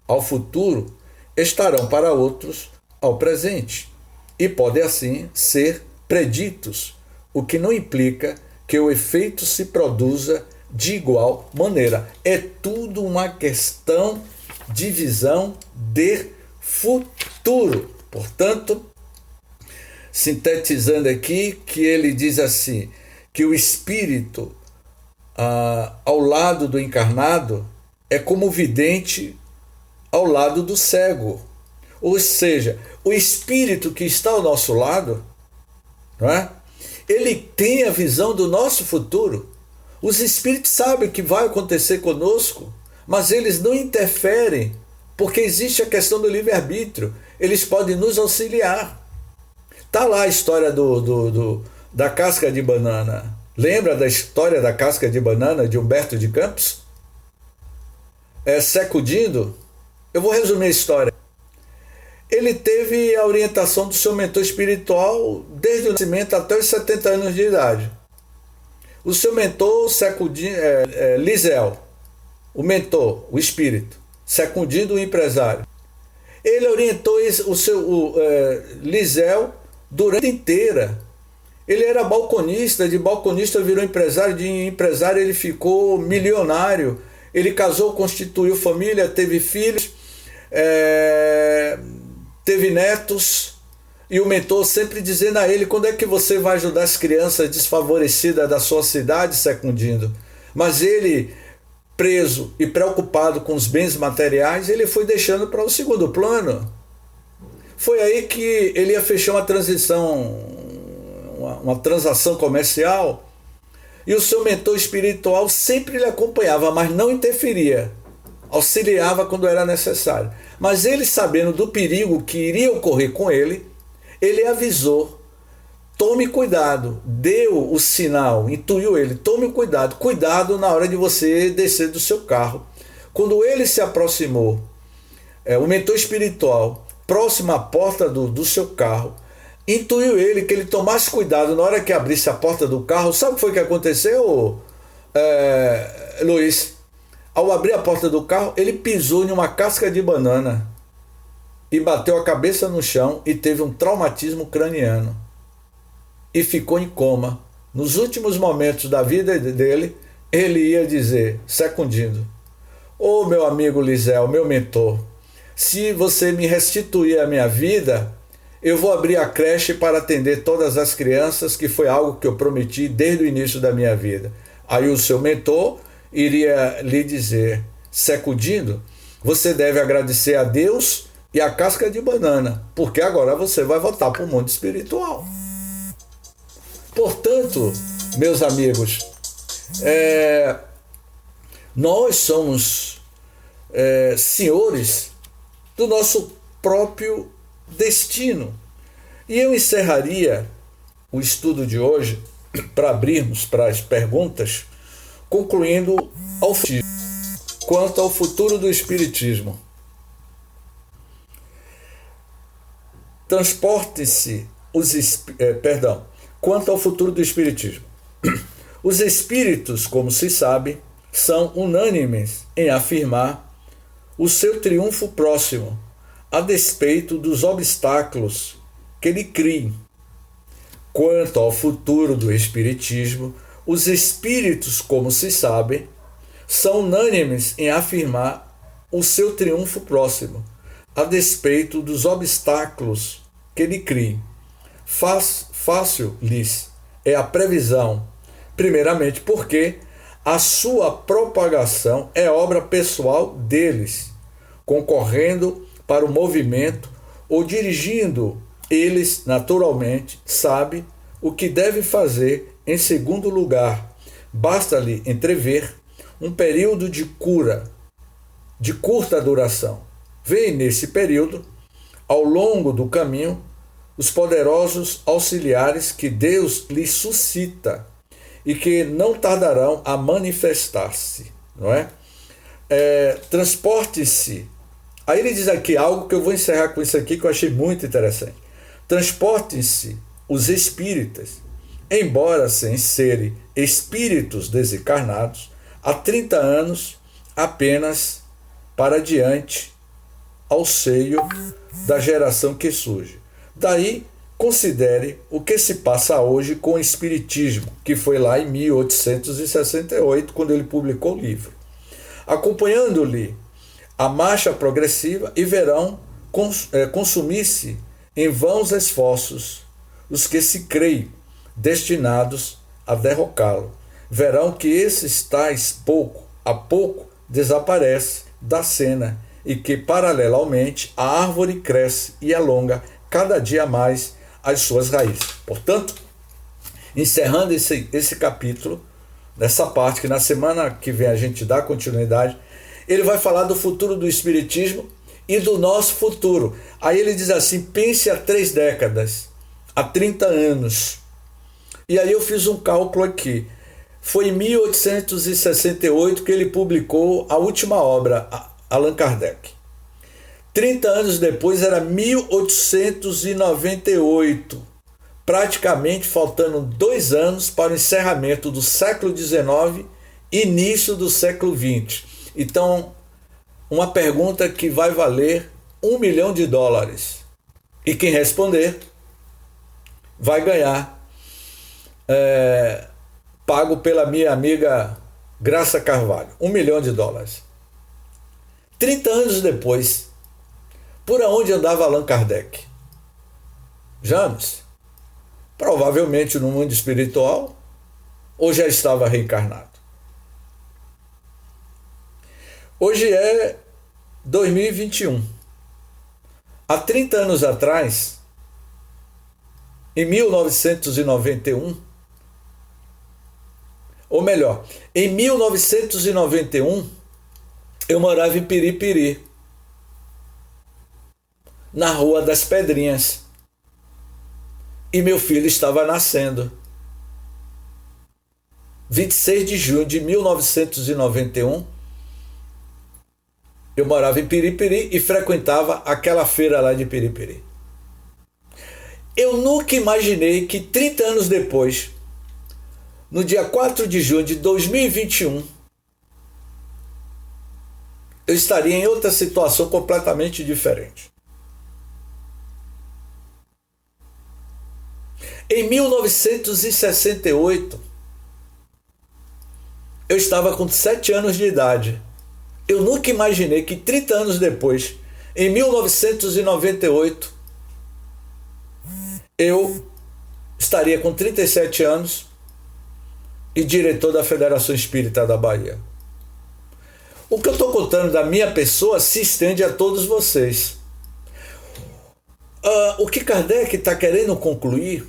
ao futuro estarão para outros ao presente e podem assim ser preditos, o que não implica que o efeito se produza de igual maneira. É tudo uma questão de visão de futuro. Portanto, sintetizando aqui, que ele diz assim, que o espírito ao lado do encarnado é como o vidente ao lado do cego. Ou seja, o espírito que está ao nosso lado, não é? Ele tem a visão do nosso futuro. Os espíritos sabem o que vai acontecer conosco, mas eles não interferem, porque existe a questão do livre-arbítrio. Eles podem nos auxiliar. Está lá a história da casca de banana. Lembra da história da casca de banana de Humberto de Campos? Sacudindo. Eu vou resumir a história. Ele teve a orientação do seu mentor espiritual desde o nascimento até os 70 anos de idade. O seu mentor, Lisel, o mentor, o espírito, secundindo o empresário. Ele orientou Lisel durante a vida inteira. Ele era balconista, de balconista virou empresário, de empresário ele ficou milionário. Ele casou, constituiu família, teve filhos, teve netos, E o mentor sempre dizendo a ele: quando é que você vai ajudar as crianças desfavorecidas da sua cidade, Secundino? Mas ele, preso e preocupado com os bens materiais, ele foi deixando para o segundo plano. Foi aí que ele ia fechar uma transação comercial, e o seu mentor espiritual sempre lhe acompanhava, mas não interferia, auxiliava quando era necessário. Mas ele, sabendo do perigo que iria ocorrer com ele avisou: tome cuidado, deu o sinal, intuiu ele: tome cuidado na hora de você descer do seu carro. Quando ele se aproximou, o mentor espiritual, próximo à porta do seu carro, intuiu ele que ele tomasse cuidado na hora que abrisse a porta do carro. Sabe o que foi que aconteceu, Luiz? Ao abrir a porta do carro, ele pisou em uma casca de banana e bateu a cabeça no chão e teve um traumatismo craniano e ficou em coma. Nos últimos momentos da vida dele, ele ia dizer: Secundino, ô meu amigo Lisel, meu mentor, se você me restituir a minha vida, eu vou abrir a creche para atender todas as crianças, que foi algo que eu prometi desde o início da minha vida. Aí o seu mentor iria lhe dizer: Secundino, você deve agradecer a Deus e a casca de banana, porque agora você vai voltar para o mundo espiritual. Portanto, meus amigos, nós somos senhores do nosso próprio destino. E eu encerraria o estudo de hoje, para abrirmos para as perguntas, concluindo quanto ao futuro do Espiritismo. Quanto ao futuro do Espiritismo. Os espíritos, como se sabe, são unânimes em afirmar o seu triunfo próximo, a despeito dos obstáculos que lhe criem. Quanto ao futuro do Espiritismo, os espíritos, como se sabe, são unânimes em afirmar o seu triunfo próximo, a despeito dos obstáculos que lhe criem. Fácil lhes é a previsão, primeiramente porque a sua propagação é obra pessoal deles, concorrendo para o movimento ou dirigindo eles naturalmente, sabe o que deve fazer. Em segundo lugar, basta-lhe entrever um período de cura de curta duração. Vê nesse período, ao longo do caminho, os poderosos auxiliares que Deus lhe suscita e que não tardarão a manifestar-se, não é? Transporte-se. Aí ele diz aqui algo que eu vou encerrar com isso aqui, que eu achei muito interessante. Transportem-se os espíritas, embora sem serem espíritos desencarnados, há 30 anos apenas para diante, ao seio da geração que surge. Daí, considere o que se passa hoje com o Espiritismo, que foi lá em 1868, quando ele publicou o livro. Acompanhando-lhe a marcha progressiva, e verão consumir-se em vãos esforços os que se creem destinados a derrocá-lo. Verão que esses tais pouco a pouco desaparece da cena e que, paralelamente, a árvore cresce e alonga cada dia mais as suas raízes. Portanto, encerrando esse capítulo, nessa parte que na semana que vem a gente dá continuidade, ele vai falar do futuro do Espiritismo e do nosso futuro. Aí ele diz assim: pense há 3 décadas, há 30 anos. E aí eu fiz um cálculo aqui. Foi em 1868 que ele publicou a última obra, Allan Kardec. 30 anos depois era 1898, praticamente faltando 2 anos para o encerramento do século XIX e início do século XX. Então, uma pergunta que vai valer $1 milhão. E quem responder vai ganhar, pago pela minha amiga Graça Carvalho, $1 milhão. 30 anos depois, por onde andava Allan Kardec? James, provavelmente no mundo espiritual, ou já estava reencarnado. Hoje é 2021. Há 30 anos atrás, em 1991, ou melhor, em 1991, eu morava em Piripiri, na Rua das Pedrinhas, e meu filho estava nascendo. 26 de junho de 1991, eu morava em Piripiri e frequentava aquela feira lá de Piripiri. Eu nunca imaginei que 30 anos depois, no dia 4 de junho de 2021, eu estaria em outra situação completamente diferente. Em 1968, eu estava com 7 anos de idade. Eu nunca imaginei que 30 anos depois, em 1998, eu estaria com 37 anos e diretor da Federação Espírita da Bahia. O que eu estou contando da minha pessoa se estende a todos vocês. O que Kardec está querendo concluir,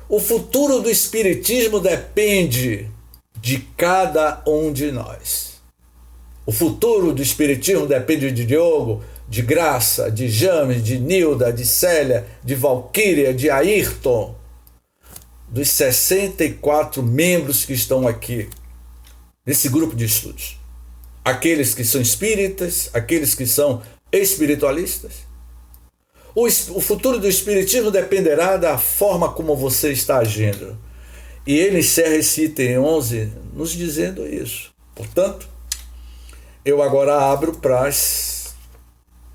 o futuro do Espiritismo depende de cada um de nós. O futuro do Espiritismo depende de Diogo, de Graça, de James, de Nilda, de Célia, de Valquíria, de Ayrton, dos 64 membros que estão aqui nesse grupo de estudos. Aqueles que são espíritas, aqueles que são espiritualistas. O futuro do Espiritismo dependerá da forma como você está agindo. E ele encerra esse item 11 nos dizendo isso. Portanto, eu agora abro para as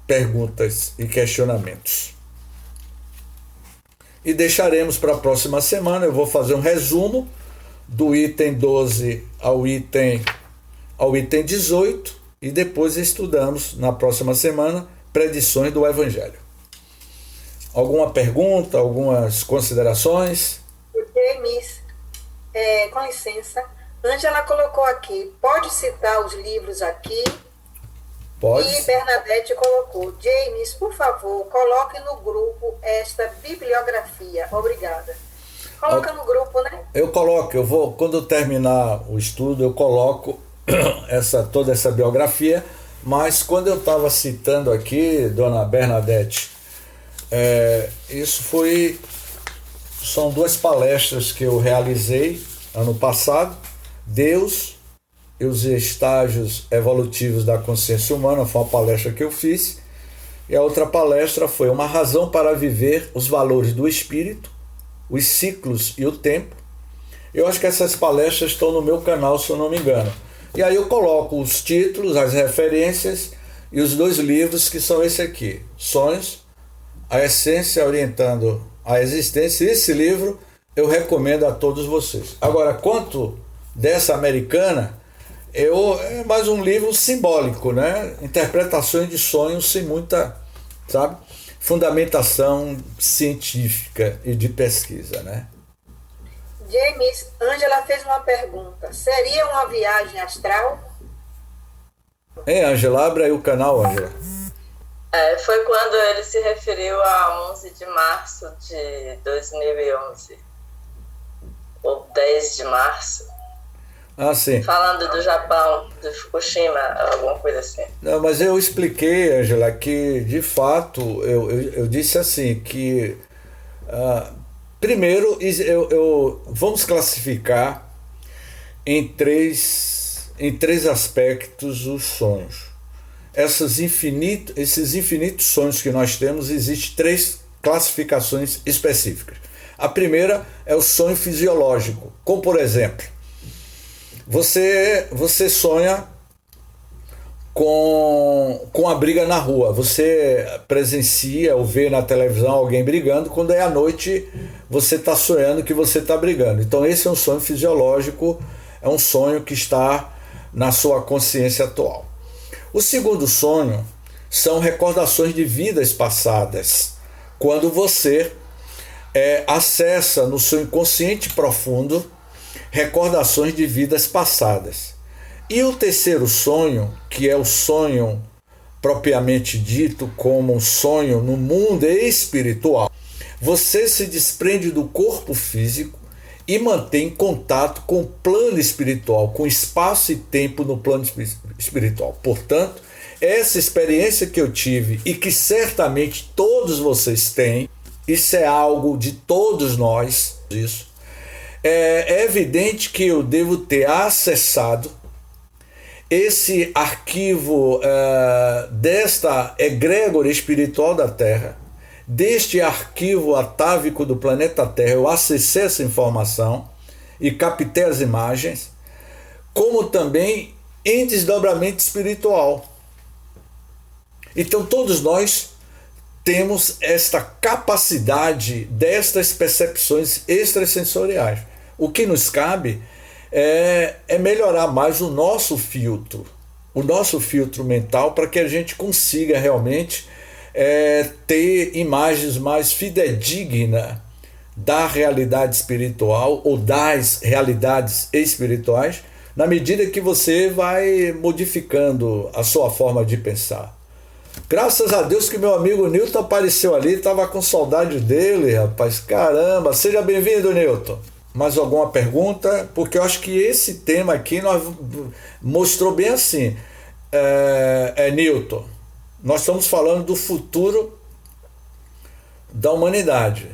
perguntas e questionamentos. E deixaremos para a próxima semana. Eu vou fazer um resumo do item 12 ao item 18 e depois estudamos na próxima semana predições do Evangelho. Alguma pergunta, algumas considerações? James, com licença, Ângela colocou aqui, pode citar os livros aqui? Pode. E Bernadette colocou, James, por favor, coloque no grupo esta bibliografia. Obrigada. Coloca no grupo, né? Eu coloco, quando eu terminar o estudo, eu coloco toda essa biografia, mas quando eu estava citando aqui, dona Bernadette, são 2 palestras que eu realizei ano passado, Deus e os estágios evolutivos da consciência humana, foi uma palestra que eu fiz, e a outra palestra foi uma razão para viver os valores do espírito, os ciclos e o tempo. Eu acho que essas palestras estão no meu canal, se eu não me engano. E aí eu coloco os títulos, as referências e os 2 livros que são esse aqui, Sonhos, a Essência Orientando a Existência. Esse livro eu recomendo a todos vocês. Agora, quanto dessa americana, é mais um livro simbólico, né? Interpretações de sonhos sem muita, fundamentação científica e de pesquisa, né? James, Ângela fez uma pergunta. Seria uma viagem astral? Ângela, abre aí o canal, Ângela. Foi quando ele se referiu a 11 de março de 2011. Ou 10 de março. Ah, sim. Falando do Japão, do Fukushima, alguma coisa assim. Não, mas eu expliquei, Ângela, que de fato eu disse assim que primeiro vamos classificar em três aspectos os sonhos. Esses infinitos sonhos que nós temos, existem 3 classificações específicas. A primeira é o sonho fisiológico, como por exemplo, você sonha com a briga na rua, você presencia ou vê na televisão alguém brigando, quando é à noite você está sonhando que você está brigando. Então esse é um sonho fisiológico, é um sonho que está na sua consciência atual. O segundo sonho são recordações de vidas passadas, quando você acessa no seu inconsciente profundo recordações de vidas passadas. E o terceiro sonho, que é o sonho propriamente dito como um sonho no mundo espiritual, você se desprende do corpo físico e mantém contato com o plano espiritual, com espaço e tempo no plano espiritual. Portanto, essa experiência que eu tive e que certamente todos vocês têm, isso é algo de todos nós, isso. É evidente que eu devo ter acessado esse arquivo desta egrégora espiritual da Terra, deste arquivo atávico do planeta Terra. Eu acessei essa informação e captei as imagens, como também em desdobramento espiritual. Então todos nós temos esta capacidade destas percepções extrasensoriais. O que nos cabe é melhorar mais o nosso filtro mental, para que a gente consiga realmente ter imagens mais fidedignas da realidade espiritual ou das realidades espirituais, na medida que você vai modificando a sua forma de pensar. Graças a Deus que meu amigo Newton apareceu ali, estava com saudade dele, rapaz, caramba, seja bem-vindo, Newton. Mais alguma pergunta? Porque eu acho que esse tema aqui mostrou bem assim, Newton, nós estamos falando do futuro da humanidade.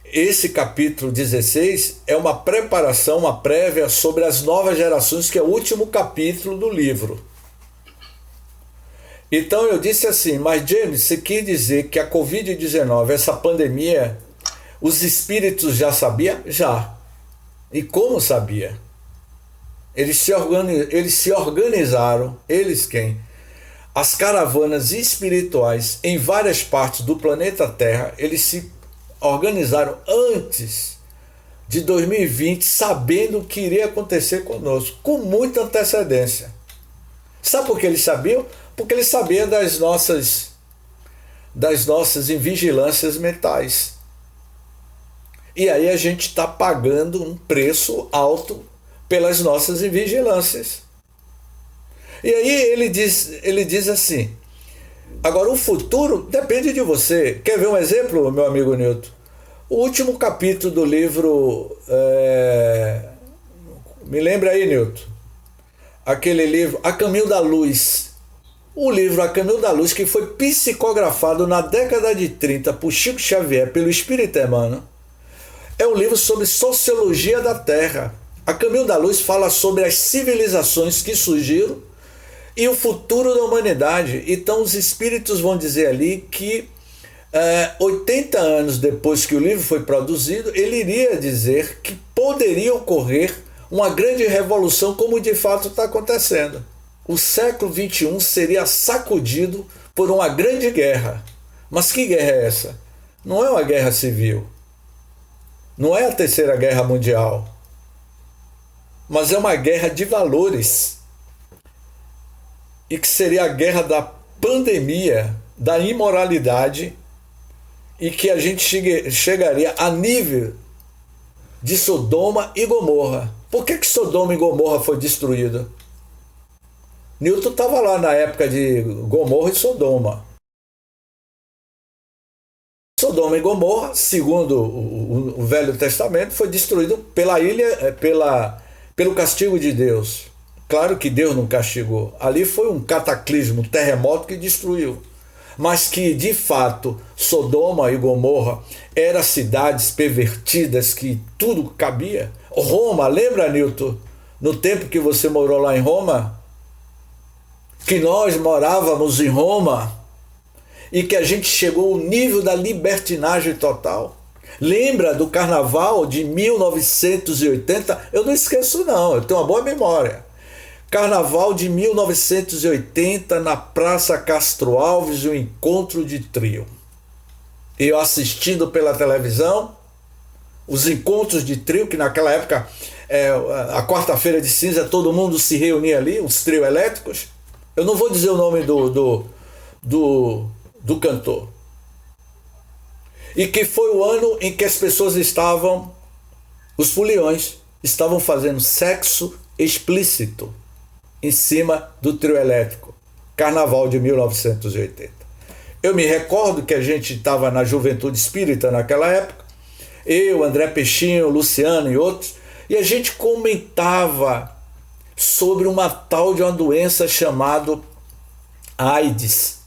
Esse capítulo 16 é uma preparação, uma prévia sobre as novas gerações, que é o último capítulo do livro. Então eu disse assim, mas James, você quer dizer que a Covid-19, essa pandemia, os espíritos já sabiam? Já. E como sabia? Eles se organizaram, eles quem? As caravanas espirituais em várias partes do planeta Terra, eles se organizaram antes de 2020, sabendo o que iria acontecer conosco, com muita antecedência. Sabe por que eles sabiam? Porque eles sabiam das nossas invigilâncias mentais. E aí a gente está pagando um preço alto pelas nossas invigilâncias. E aí ele diz assim, agora o futuro depende de você. Quer ver um exemplo, meu amigo Newton? O último capítulo do livro, me lembra aí, Newton, aquele livro A Caminho da Luz. O livro A Caminho da Luz, que foi psicografado na década de 30 por Chico Xavier, pelo Espírito Emmanuel, é um livro sobre sociologia da Terra. A Caminho da Luz fala sobre as civilizações que surgiram e o futuro da humanidade. Então os espíritos vão dizer ali que 80 anos depois que o livro foi produzido, ele iria dizer que poderia ocorrer uma grande revolução, como de fato está acontecendo. O século XXI seria sacudido por uma grande guerra. Mas que guerra é essa? Não é uma guerra civil. Não é a Terceira Guerra Mundial. Mas é uma guerra de valores. E que seria a guerra da pandemia, da imoralidade, e que a gente chegaria a nível de Sodoma e Gomorra. Por que Sodoma e Gomorra foi destruída? Newton estava lá na época de Gomorra e Sodoma. Sodoma e Gomorra, segundo o Velho Testamento, foi destruído pelo castigo de Deus. Claro que Deus não castigou. Ali foi um cataclismo, um terremoto que destruiu. Mas que, de fato, Sodoma e Gomorra eram cidades pervertidas que tudo cabia. Roma, lembra, Newton? No tempo que você morou lá em Roma? Que nós morávamos em Roma e que a gente chegou ao nível da libertinagem total. Lembra do carnaval de 1980? Eu não esqueço não, eu tenho uma boa memória. Carnaval de 1980 na Praça Castro Alves, o encontro de trio. Eu assistindo pela televisão, os encontros de trio, que naquela época, a quarta-feira de cinza, todo mundo se reunia ali, os trios elétricos. Eu não vou dizer o nome do cantor. e que foi o ano em que as pessoas os foliões, estavam fazendo sexo explícito em cima do trio elétrico. Carnaval de 1980. Eu me recordo que a gente estava na Juventude Espírita naquela época, eu, André Peixinho, Luciano e outros, e a gente comentava sobre uma tal de uma doença chamada AIDS,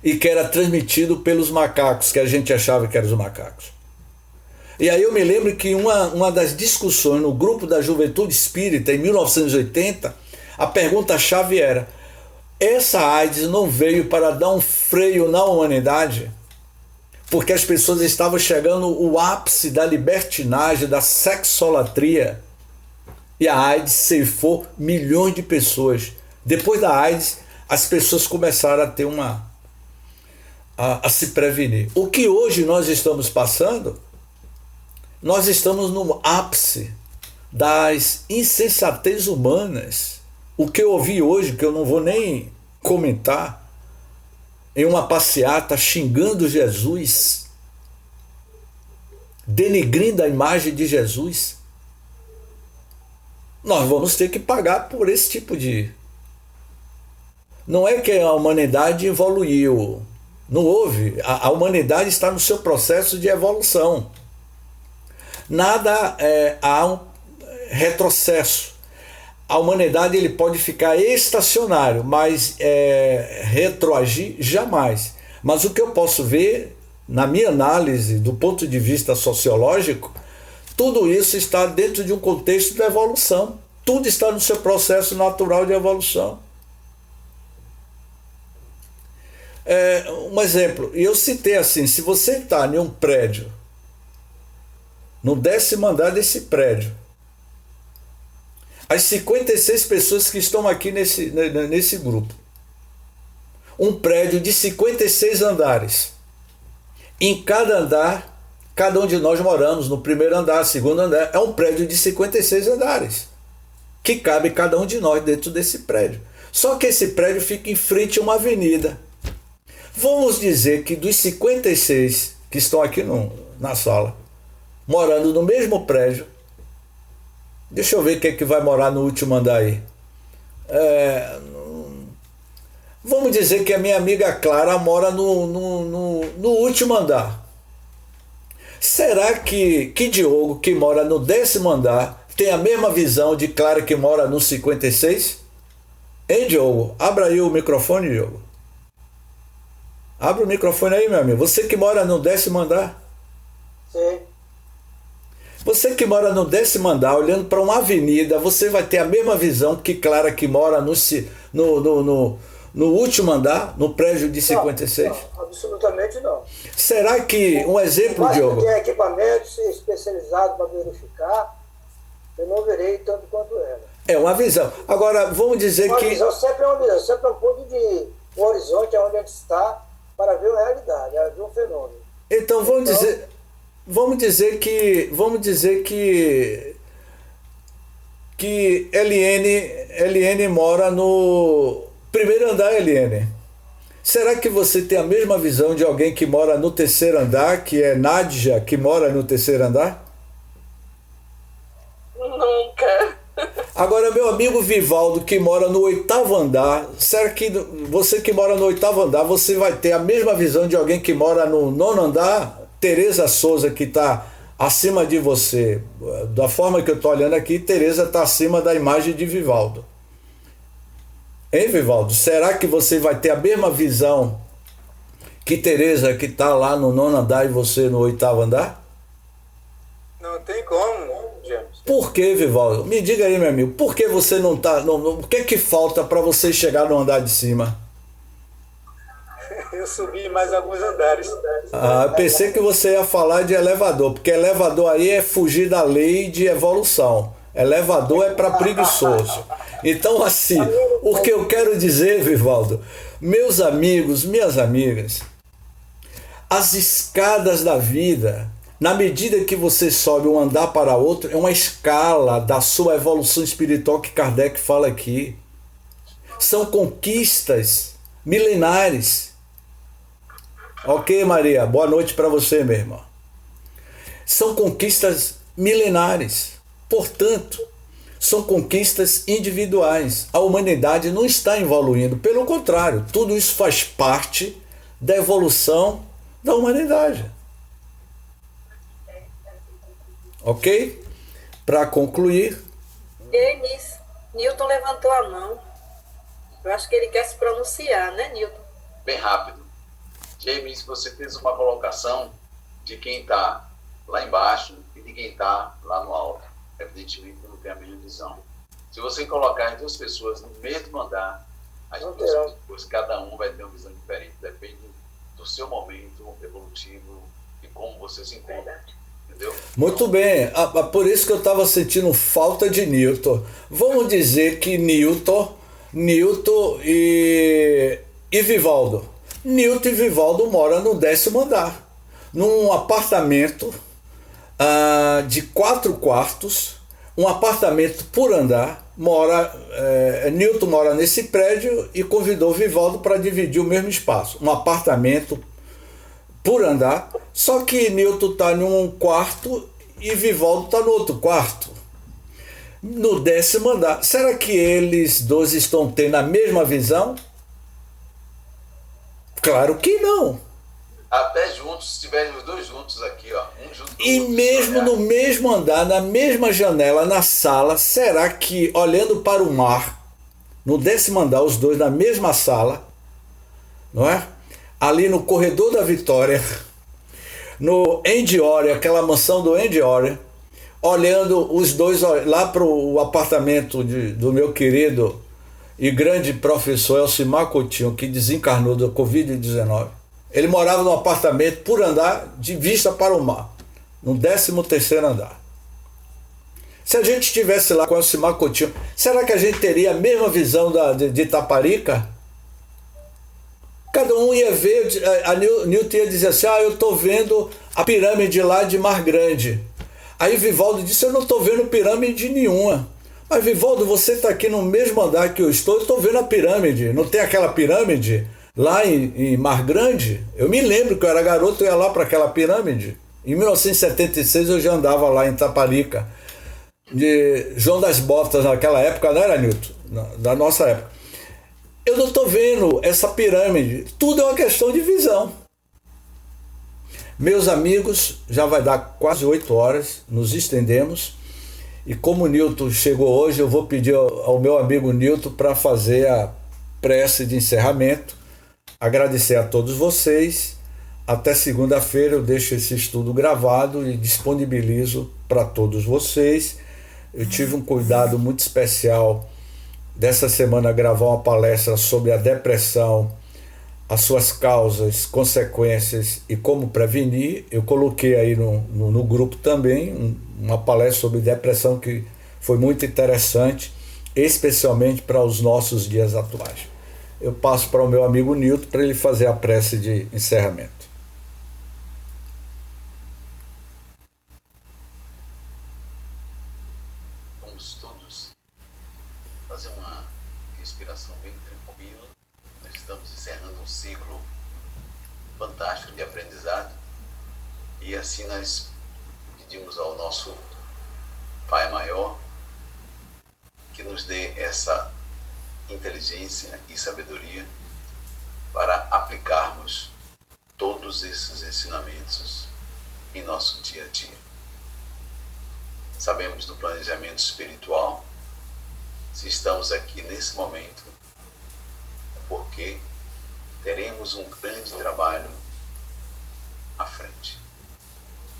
e que era transmitido pelos macacos, que a gente achava que eram os macacos. E aí eu me lembro que uma das discussões no grupo da Juventude Espírita, em 1980, a pergunta-chave era: essa AIDS não veio para dar um freio na humanidade? Porque as pessoas estavam chegando ao ápice da libertinagem, da sexolatria, e a AIDS ceifou milhões de pessoas. Depois da AIDS, as pessoas começaram a ter a se prevenir. O que hoje nós estamos passando, nós estamos no ápice das insensatez humanas. O que eu ouvi hoje, que eu não vou nem comentar, em uma passeata xingando Jesus, denegrindo a imagem de Jesus, nós vamos ter que pagar por esse tipo de... Não é que a humanidade evoluiu, não houve. A humanidade está no seu processo de evolução. Nada há um retrocesso. A humanidade ele pode ficar estacionário, mas retroagir jamais. Mas o que eu posso ver, na minha análise, do ponto de vista sociológico, tudo isso está dentro de um contexto de evolução. Tudo está no seu processo natural de evolução. Um exemplo, e eu citei assim: se você está em um prédio, no 10º andar desse prédio, as 56 pessoas que estão aqui nesse grupo, um prédio de 56 andares, em cada andar, cada um de nós moramos no primeiro andar, segundo andar, é um prédio de 56 andares, que cabe cada um de nós dentro desse prédio. Só que esse prédio fica em frente a uma avenida. Vamos dizer que dos 56 que estão aqui na sala, morando no mesmo prédio, deixa eu ver quem é que vai morar no último andar aí. Vamos dizer que a minha amiga Clara mora no último andar. Será que Diogo, que mora no 10º andar, tem a mesma visão de Clara, que mora no 56? Hein, Diogo? Abra aí o microfone, Diogo. Abre o microfone aí, meu amigo. Você que mora no 10º andar? Sim. Você que mora no 10º andar, olhando para uma avenida, você vai ter a mesma visão que Clara, que mora no último andar, no prédio de 56? Não, absolutamente não. Será que, um exemplo, Mas Diogo... tem equipamentos especializados para verificar, eu não verei tanto quanto ela. É uma visão. Agora, vamos dizer uma que... Visão sempre é uma visão, sempre é um ponto de um horizonte onde a gente está para ver a realidade, para ver um fenômeno. Então, vamos dizer que Eliane mora no primeiro andar, Eliane. Será que você tem a mesma visão de alguém que mora no 3º andar, que é Nádia, que mora no 3º andar? Nunca. Agora, meu amigo Vivaldo, que mora no 8º andar, será que você que mora no 8º andar, você vai ter a mesma visão de alguém que mora no 9º andar? Tereza Souza, que está acima de você, da forma que eu estou olhando aqui, Tereza está acima da imagem de Vivaldo. Hein, Vivaldo? Será que você vai ter a mesma visão que Tereza, que está lá no 9º andar, e você no 8º andar? Não tem como, James. Por que, Vivaldo? Me diga aí, meu amigo, por que você não está... O que é que falta para você chegar no andar de cima? Eu subi mais alguns andares. Pensei que você ia falar de elevador, porque elevador aí é fugir da lei de evolução. Elevador é para preguiçoso. Então, assim, o que eu quero dizer, Vivaldo, meus amigos, minhas amigas, as escadas da vida, na medida que você sobe um andar para outro, é uma escala da sua evolução espiritual que Kardec fala aqui. São conquistas milenares. Ok, Maria? Boa noite para você, meu irmão. são conquistas milenares. Portanto, são conquistas individuais. A humanidade não está evoluindo, pelo contrário, tudo isso faz parte da evolução da humanidade. Ok? Para concluir. James, Newton levantou a mão. Eu acho que ele quer se pronunciar, né, Newton? Bem rápido. James, você fez uma colocação de quem está lá embaixo e de quem está lá no alto. Evidentemente, não tem a mesma visão. Se você colocar as duas pessoas no mesmo andar, as duas pessoas, cada um vai ter uma visão diferente. Depende do seu momento evolutivo e como você se encontra. Entendeu? Muito bem. Por isso que eu estava sentindo falta de Newton. Vamos dizer que Newton e Vivaldo. Newton e Vivaldo moram no 10º andar, num apartamento de 4 quartos, um apartamento por andar. Newton mora nesse prédio e convidou Vivaldo para dividir o mesmo espaço, um apartamento por andar, só que Newton está num quarto e Vivaldo está no outro quarto, no 10º andar. Será que eles dois estão tendo a mesma visão? Claro que não. Até juntos, se tiverem os dois juntos aqui, ó, um junto E outro, mesmo no mesmo andar, na mesma janela, na sala, será que, olhando para o mar, no 10º andar, os dois na mesma sala, não é? Ali no corredor da Vitória, no Endiore, aquela mansão do Endiore, olhando os dois lá para o apartamento do meu querido e grande professor Elcimar Coutinho, que desencarnou da Covid-19. Ele morava num apartamento por andar de vista para o mar, no 13º andar. Se a gente estivesse lá com o Elcimar Coutinho, será que a gente teria a mesma visão de Itaparica? Cada um ia ver, a Newton ia dizer assim, eu estou vendo a pirâmide lá de Mar Grande. Aí Vivaldo disse, eu não estou vendo pirâmide nenhuma. Mas Vivaldo, você está aqui no mesmo andar que eu estou vendo a pirâmide. Não tem aquela pirâmide lá em Mar Grande? Eu me lembro que eu era garoto e ia lá para aquela pirâmide. Em 1976 eu já andava lá em Itaparica. De João das Botas naquela época, não era, Newton? Da nossa época. Eu não estou vendo essa pirâmide. Tudo é uma questão de visão. Meus amigos, já vai dar quase 8 horas, nos estendemos. E como o Newton chegou hoje, eu vou pedir ao meu amigo Newton para fazer a prece de encerramento. Agradecer a todos vocês. Até segunda-feira eu deixo esse estudo gravado e disponibilizo para todos vocês. Eu tive um cuidado muito especial dessa semana gravar uma palestra sobre a depressão, as suas causas, consequências e como prevenir. Eu coloquei aí no grupo também uma palestra sobre depressão que foi muito interessante, especialmente para os nossos dias atuais. Eu passo para o meu amigo Newton para ele fazer a prece de encerramento. Vamos todos fazer uma respiração bem tranquila. Nós estamos encerrando um ciclo fantástico de aprendizado e assim nós pedimos ao nosso Pai Maior que nos dê essa inteligência e sabedoria para aplicarmos todos esses ensinamentos em nosso dia a dia. Sabemos do planejamento espiritual. Se estamos aqui nesse momento, é porque teremos um grande trabalho à frente.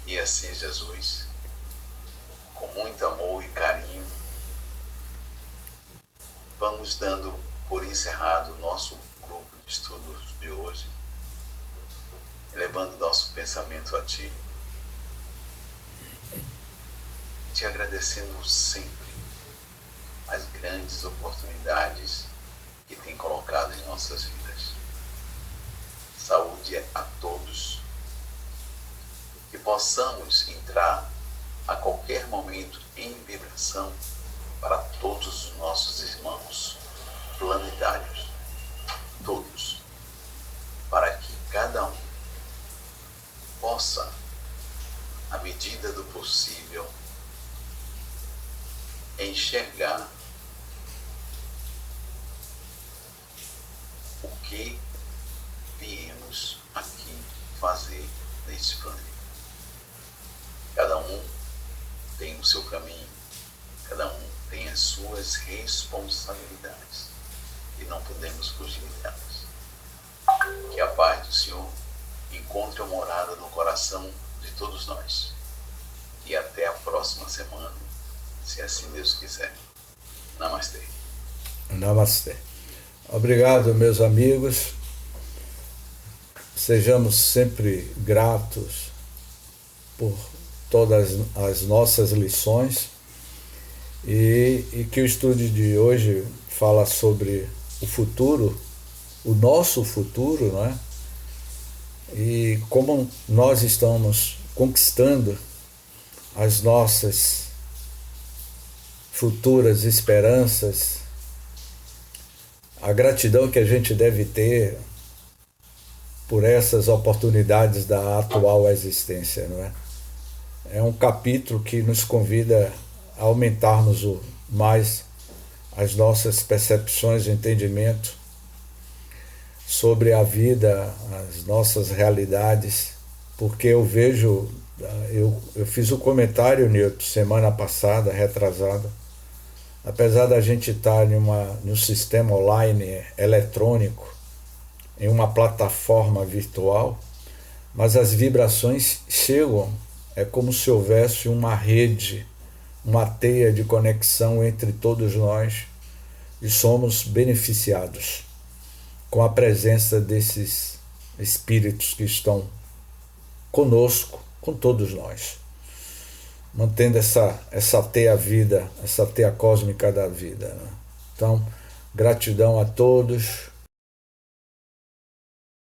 E assim, Jesus, com muito amor e carinho, vamos dando por encerrado o nosso grupo de estudos de hoje, elevando nosso pensamento a Ti, te agradecendo sempre as grandes oportunidades que tem colocado em nossas vidas. Saúde a todos, que possamos entrar a qualquer momento em vibração para todos os nossos irmãos planetários, todos, para que cada um possa à medida do possível, enxergar o que viemos aqui fazer neste planeta. Cada um tem o seu caminho, cada um tem as suas responsabilidades e não podemos fugir delas. Que a paz do Senhor encontre a morada no coração de todos nós. E até a próxima semana, se assim Deus quiser. Namastê. Namastê. Obrigado, meus amigos. Sejamos sempre gratos por todas as nossas lições e que o estudo de hoje fala sobre o futuro, o nosso futuro, não é? E como nós estamos conquistando as nossas futuras esperanças, a gratidão que a gente deve ter por essas oportunidades da atual existência, não é? É um capítulo que nos convida a aumentarmos mais as nossas percepções e entendimento sobre a vida, as nossas realidades, porque eu vejo, eu fiz o comentário, Nilton, semana passada, retrasada, apesar da gente estar num sistema online eletrônico, em uma plataforma virtual, mas as vibrações chegam, é como se houvesse uma rede, uma teia de conexão entre todos nós e somos beneficiados com a presença desses espíritos que estão conosco, com todos nós, mantendo essa teia vida, essa teia cósmica da vida, né? Então, gratidão a todos.